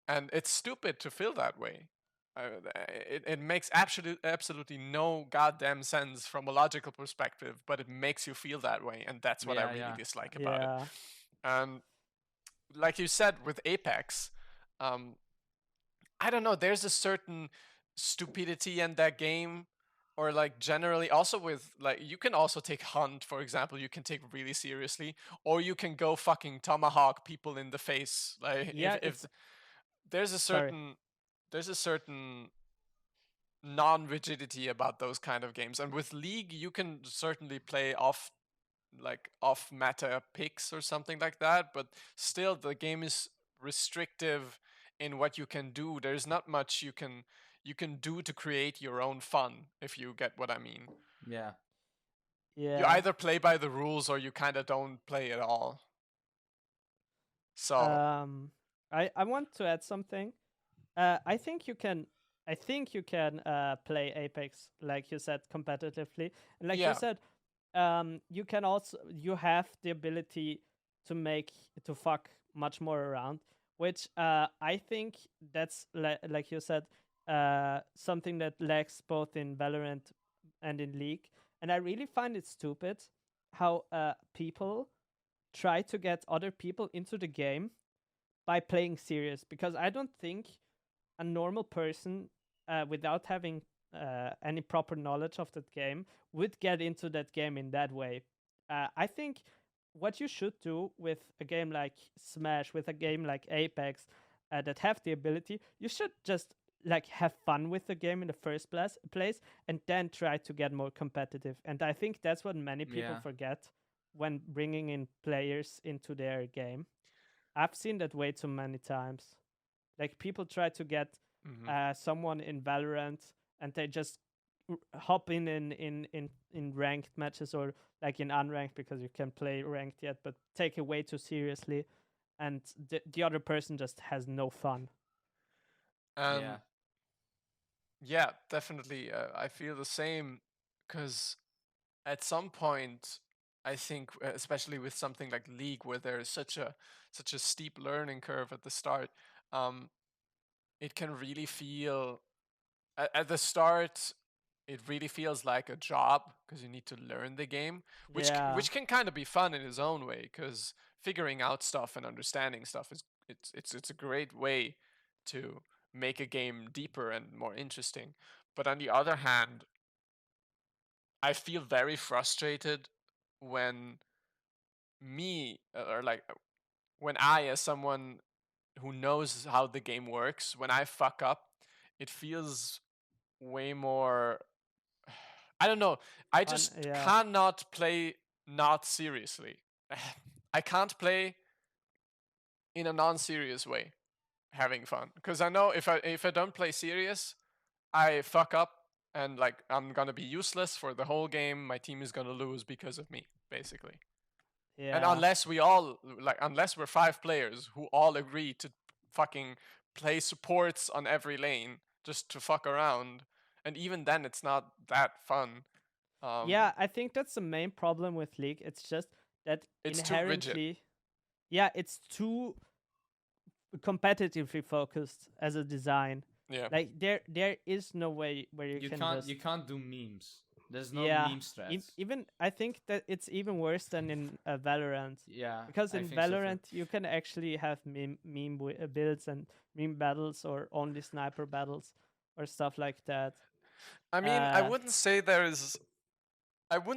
And it's stupid to feel that way. It makes absolutely no goddamn sense from a logical perspective, but it makes you feel that way, and that's what I Yeah, really yeah, dislike about it. Yeah. And like you said with Apex, um, I don't know. There's a certain stupidity in that game, or like generally, also with like you can also take Hunt for example. You can take really seriously, or you can go fucking tomahawk people in the face. Like Yeah, if it's there's a sorry. certain non-rigidity about those kind of games, and with League you can certainly play off meta picks or something like that, but still the game is restrictive in what you can do. There's not much you can do to create your own fun, if you get what I mean. yeah. You Yeah. either play by the rules or you kind of don't play at all. So, Um I want to add something. I think you can. I think you can play Apex like you said competitively, and like you yeah. said, you can also you have the ability to make to fuck much more around, which I think that's like you said, something that lacks both in Valorant and in League, and I really find it stupid how people try to get other people into the game by playing serious because I don't think a normal person without having any proper knowledge of that game would get into that game in that way. I think what you should do with a game like Smash, with a game like Apex, that have the ability, you should just like have fun with the game in the first place and then try to get more competitive. And I think that's what many people Yeah. forget when bringing in players into their game. I've seen that way too many times. Like people try to get Hmm. someone in Valorant and they just hop in ranked matches or like in unranked because you can play ranked yet, but take it way too seriously, and the other person just has no fun. Yeah. And yeah, definitely, I feel the same because at some point I think, especially with something like League where there is such a steep learning curve at the start, um it can really feel at the start it really feels like a job because you need to learn the game, which Yeah, which can kind of be fun in its own way because figuring out stuff and understanding stuff is it's a great way to make a game deeper and more interesting. But on the other hand, I feel very frustrated when me or like when I, as someone who knows how the game works, when I fuck up, it feels way more. I don't know. I just yeah, cannot play not seriously. I can't play in a non-serious way, having fun. Because I know if I don't play serious, I fuck up and like I'm gonna be useless for the whole game. My team is gonna lose because of me, basically. And yeah, unless we're five players who all agree to fucking play supports on every lane just to fuck around, and even then it's not that fun. yeah. I think that's the main problem with League. It's just that It's too rigid. inherently, yeah, it's too competitively focused as a design. Yeah. Like there is no way where you You can can't just you can't do memes. There's no yeah. meme strats. Even I think that it's even worse than in Valorant Yeah, because I in think so too. Valorant you can actually have builds and meme battles or only sniper battles or stuff like that. I mean, Uh, I wouldn't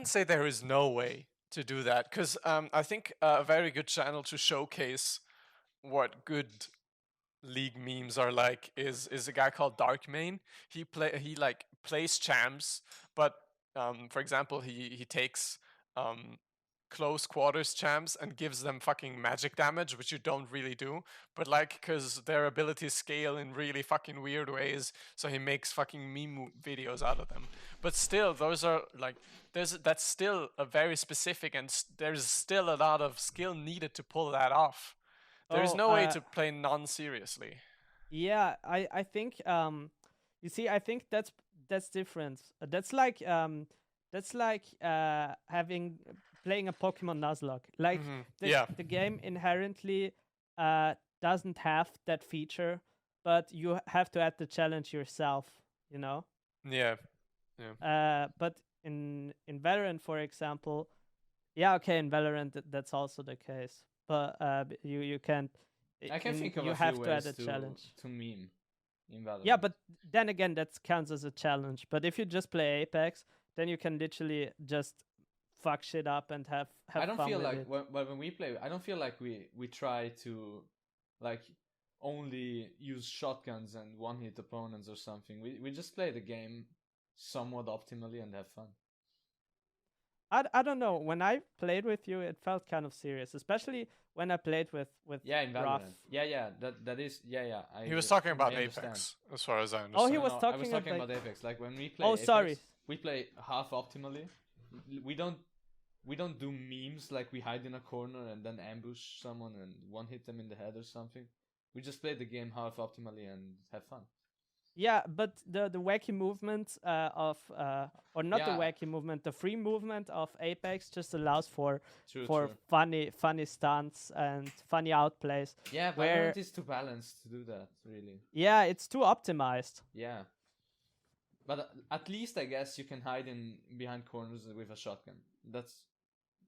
say there is no way to do that because I think a very good channel to showcase what good league memes are like is a guy called Darkmane. He like plays champs, but for example, he takes um close quarters champs and gives them fucking magic damage, which you don't really do. But like, because their abilities scale in really fucking weird ways, so he makes fucking meme videos out of them. But still, those are like, that's still a very specific, and there's still a lot of skill needed to pull that off. There's Oh, no way to play non-seriously. yeah, I think you see, I think that's different. That's like having playing a Pokemon Nuzlocke. Like Yeah. the game inherently doesn't have that feature, but you have to add the challenge yourself, you know? Yeah. But in Valorant, for example, yeah, okay, in Valorant that's also the case. But you can't I can think of you a have few to add ways a challenge. to meme in Valorant. Yeah, but then again, that counts as a challenge. But if you just play Apex, then you can literally just fuck shit up and have I don't fun feel with like it. when we play, I don't feel like we try to like only use shotguns and one hit opponents or something. We just play the game somewhat optimally and have fun. I don't know. When I played with you, it felt kind of serious, especially when I played with Yeah, in Ruff. Valorant. Yeah, that is yeah. He was talking about I understand. Apex, as far as I understand. Oh, he No, was no, I talking was talking about- about Apex. Like when we play Oh, Apex, sorry. we play half optimally. We don't do memes like we hide in a corner and then ambush someone and one hit them in the head or something. We just play the game half optimally and have fun. Yeah, but the wacky movement of or not the Yeah. wacky movement, the free movement of Apex just allows for True. funny stunts and funny outplays. Yeah, where- Valorant is too balanced to do that, really. Yeah, it's too optimized. Yeah. But at least I guess you can hide in behind corners with a shotgun. That's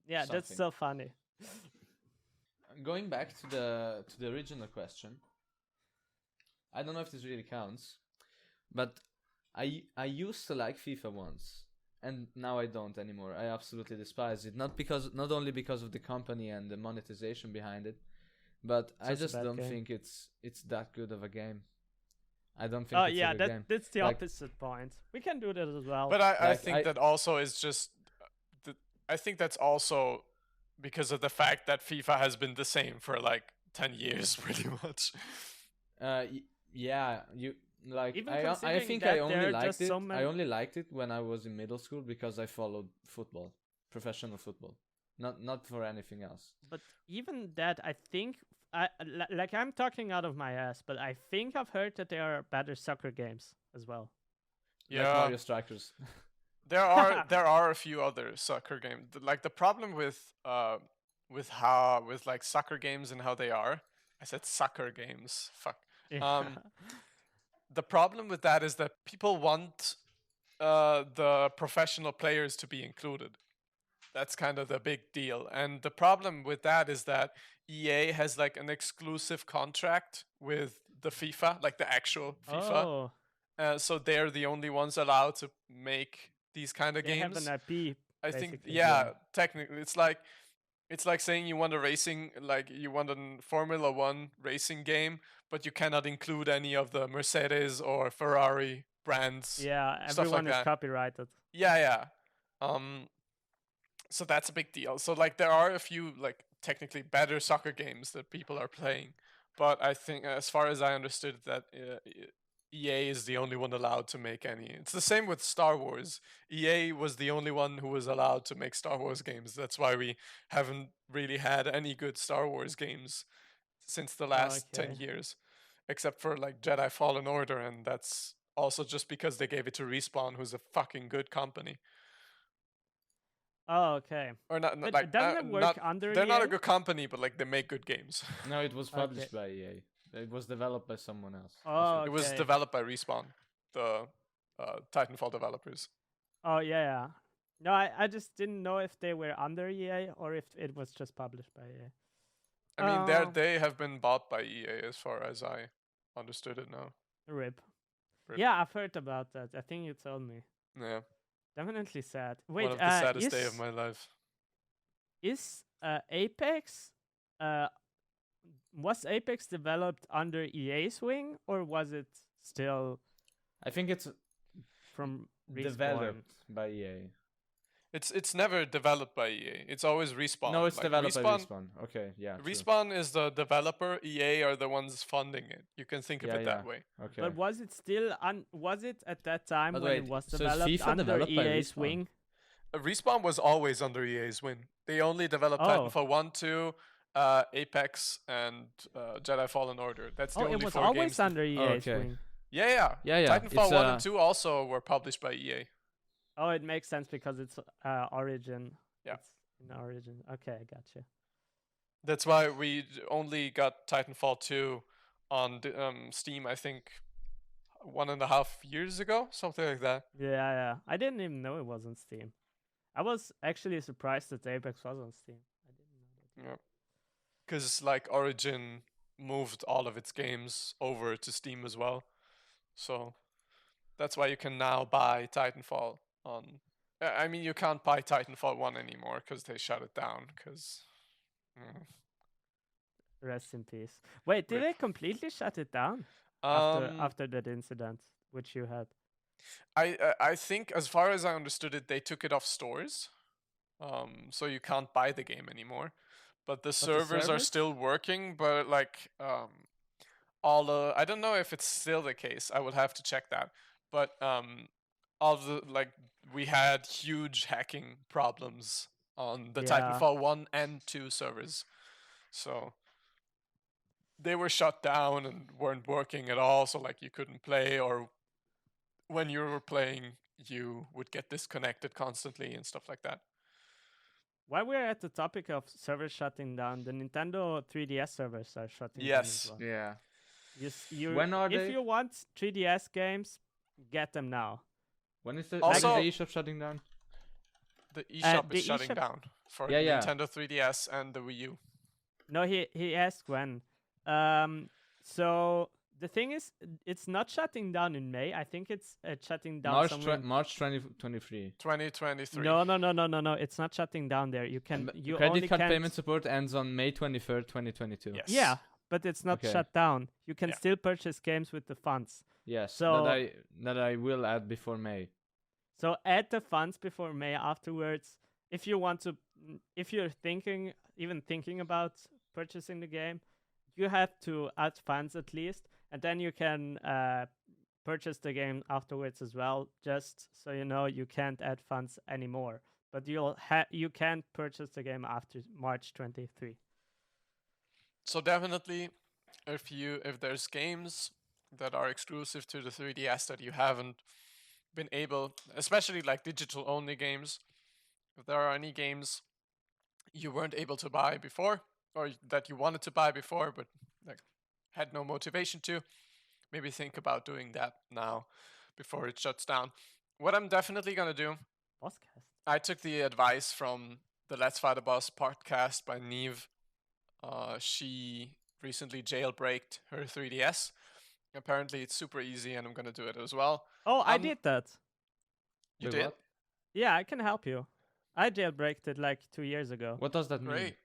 Yeah, that's something. so funny. Going back to the original question. I don't know if this really counts, but I used to like FIFA once, and now I don't anymore. I absolutely despise it. Not only because of the company and the monetization behind it, but I Just a just bad don't game. think it's that good of a game. I don't think Oh it's yeah, a good game. that's the Like- opposite point. We can do that as well. But I Like, think that also is just. I think that's also because of the fact that FIFA has been the same for like 10 years, pretty much. Yeah, you like Even I considering think that I there only are liked just it. so I many- only liked it when I was in middle school because I followed football, professional football, not for anything else. But even that, I think, like I'm talking out of my ass, but I think I've heard that there are better soccer games as well. Like Yeah. Mario Strikers. There are a few other soccer games. Like the problem with like soccer games and how they are. I said soccer games. Fuck. The problem with that is that people want the professional players to be included. That's kind of the big deal. And the problem with that is that EA has like an exclusive contract with the FIFA, like the actual FIFA. Oh, So they're the only ones allowed to make these kind of they games. have an IP. I think, basically. yeah, technically, it's like saying you want a Formula One racing game, but you cannot include any of the Mercedes or Ferrari brands. Yeah, stuff like everyone is that. copyrighted. Yeah. So that's a big deal. So like there are a few like technically better soccer games that people are playing, but I think as far as I understood that EA is the only one allowed to make any. It's the same with Star Wars. EA was the only one who was allowed to make Star Wars games. That's why we haven't really had any good Star Wars games since the last 10 Okay. years, except for like Jedi Fallen Order, and that's also just because they gave it to Respawn, who's a fucking good company. Oh, okay. Or not But like doesn't it work not, under they're not a EA? good company, but like they make good games. No, it was Okay. published by EA. It was developed by someone else. Oh, It was okay. developed by Respawn, the Titanfall developers. Oh, yeah. No, I just didn't know if they were under EA or if it was just published by EA. I mean, Oh. they have been bought by EA as far as I understood it now. Rip. Rip. Yeah, I've heard about that. I think you told me. Yeah, Definitely sad. Wait, one of the saddest day of my life. is Apex was Apex developed under EA's wing or was it still I think it's from Respawn? developed by EA. It's never developed by EA. It's always Respawn. No, it's Like, developed by Respawn. Okay, yeah. true. Respawn is the developer. EA are the ones funding it. You can think of Yeah, it that yeah. way. Okay. But was it still was it at that time But when it wait, was so is developed FIFA under developed by EA's Respawn? wing? Respawn was always under EA's wing. They only developed Oh. Titanfall 1, 2, Apex, and Jedi Fallen Order. That's the Oh, only it was 4 always games. under EA's okay. wing. Yeah. Yeah. Titanfall It's 1 and 2 also were published by EA. Oh, it makes sense because it's Origin. Yeah. It's in Origin. Okay, I got you. That's why we only got Titanfall 2 on Steam, I think, 1.5 years ago, something like that. Yeah. I didn't even know it was on Steam. I was actually surprised that Apex was on Steam. I didn't know that. Yeah. Because, like, Origin moved all of its games over to Steam as well. So that's why you can now buy Titanfall on. I mean, you can't buy Titanfall 1 anymore because they shut it down. Because. Rest in peace. Wait, did Rip. they completely shut it down Um, after that incident which you had? I think, as far as I understood it, they took it off stores. So you can't buy the game anymore. But the servers are still working, but like I don't know if it's still the case. I will have to check that. But all the like we had huge hacking problems on the Yeah. Titanfall 1 and 2 servers. So they were shut down and weren't working at all, so like you couldn't play, or when you were playing you would get disconnected constantly and stuff like that. While we're at the topic of servers shutting down, the Nintendo 3DS servers are shutting down Yes. as well. Yeah. When are if they? you want 3DS games, get them now. When is the Also- when is the eShop shutting down? The eShop the is shutting eShop- down for Yeah. Nintendo 3DS and the Wii U. No, he asked when. So the thing is, it's not shutting down in May. I think it's shutting down somewhere. March 2023. 2023. No. It's not shutting down there. You can you only Credit card can't- payment support ends on May 23rd, 2022. Yes. Yeah, but it's not Okay. shut down. You can Yeah. still purchase games with the funds. Yes. So- that I will add before May. So add the funds before May afterwards. If you want to, if you're even thinking about purchasing the game, you have to add funds at least, and then you can purchase the game afterwards as well. Just so you know, you can't add funds anymore, but you can purchase the game after March 23. So definitely, if there's games that are exclusive to the 3DS that you haven't been able, especially like digital only games, if there are any games you weren't able to buy before, or that you wanted to buy before but like had no motivation to, maybe think about doing that now before it shuts down. What I'm definitely gonna do, Bosscast. I took the advice from the Let's Fight a Boss podcast by Neve. She recently jailbreaked her 3DS. Apparently it's super easy, and I'm gonna do it as well. Oh, I Um, did that. You Wait, did? what? Yeah, I can help you. I jailbreaked it like 2 years ago. What does that mean? Great.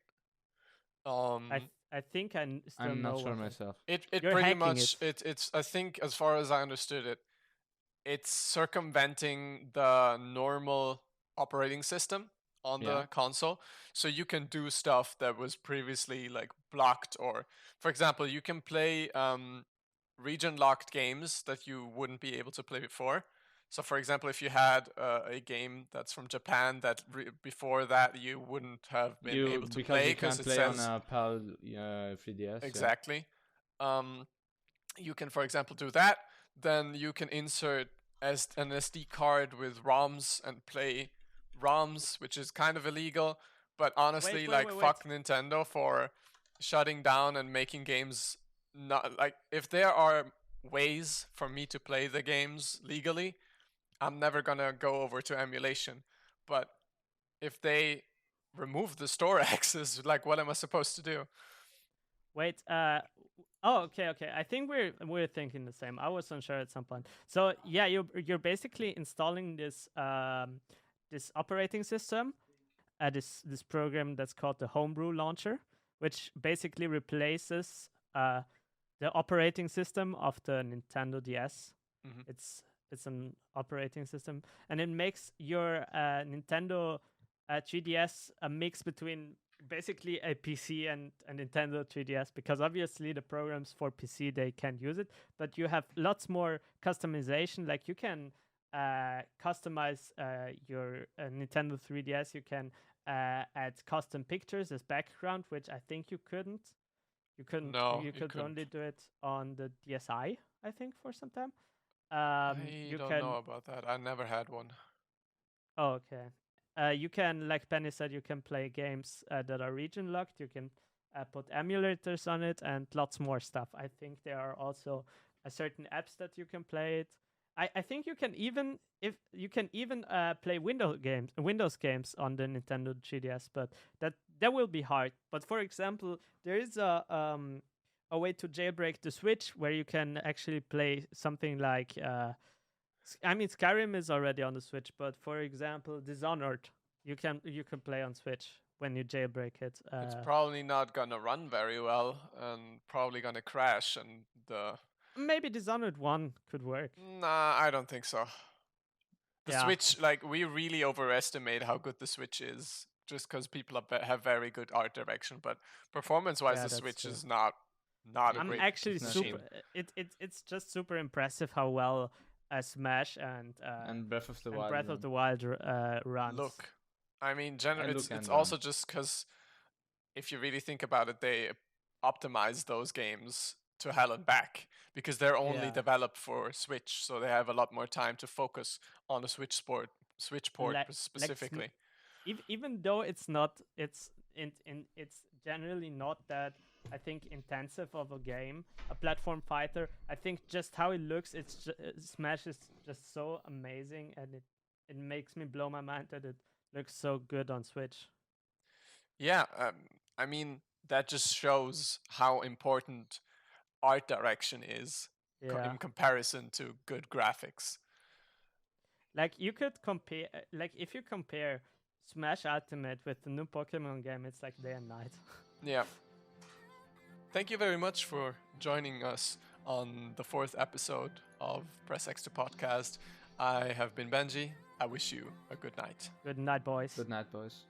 I think I still I'm know not sure what myself. It You're pretty hacking much it's I think, as far as I understood it, it's circumventing the normal operating system on Yeah. the console, so you can do stuff that was previously like blocked. Or for example, you can play region locked games that you wouldn't be able to play before. So for example, if you had a game that's from Japan that before that you wouldn't have been able to because play you can't it play says on a PAL 3DS. yeah. exactly. You can, for example, do that. Then you can insert as an SD card with ROMs and play ROMs, which is kind of illegal. But honestly, wait, fuck Nintendo for shutting down and making games not like, if there are ways for me to play the games legally, I'm never gonna go over to emulation. But if they remove the store access, like, what am I supposed to do? Wait, oh, okay. I think we're thinking the same. I was unsure at some point. So yeah, you're basically installing this this operating system, this program that's called the Homebrew Launcher, which basically replaces the operating system of the Nintendo DS. Mhm. It's an operating system, and it makes your Nintendo 3DS a mix between basically a PC and a Nintendo 3DS, because obviously the programs for PC, they can't use it, but you have lots more customization. Like you can customize your Nintendo 3DS. You can add custom pictures as background, which I think you couldn't. You couldn't. No, You you could couldn't. only do it on the DSi, I think, for some time. I You don't know can. about that. I never had one. Oh, okay. You can, like Penny said, you can play games that are region locked. You can put emulators on it and lots more stuff. I think there are also certain apps that you can play it. I think you can even play Windows games on the Nintendo 3DS, but that will be hard. But for example, there is a way to jailbreak the Switch where you can actually play something like I mean, Skyrim is already on the Switch, but for example, Dishonored, you can play on Switch when you jailbreak it. It's probably not gonna run very well and probably gonna crash. And Maybe Dishonored 1 could work. nah, I don't think so. The Yeah. Switch, like we really overestimate how good the Switch is, just because people have very good art direction. But performance-wise, Yeah, the that's Switch true. is not a I'm great actually machine. It's just super impressive how well Smash And Breath of the and Wild. Breath of the Wild runs. Look, I mean, And it's look and also just because if you really think about it, they optimize those games to hell and back because they're only Yeah. developed for Switch, so they have a lot more time to focus on the Switch port Like specifically. Even though it's not it's it's generally not that I think intensive of a game, a platform fighter. I think just how it looks, Smash is just so amazing, and it makes me blow my mind that it looks so good on Switch. Yeah, I mean that just shows how important art direction is Yeah, in comparison to good graphics. like you could compare, like if you compare Smash Ultimate with the new Pokemon game, it's like day and night. Yeah. Thank you very much for joining us on the 4th episode of Press X to Podcast. I have been Benji. I wish you a good night. Good night, boys. Good night, boys.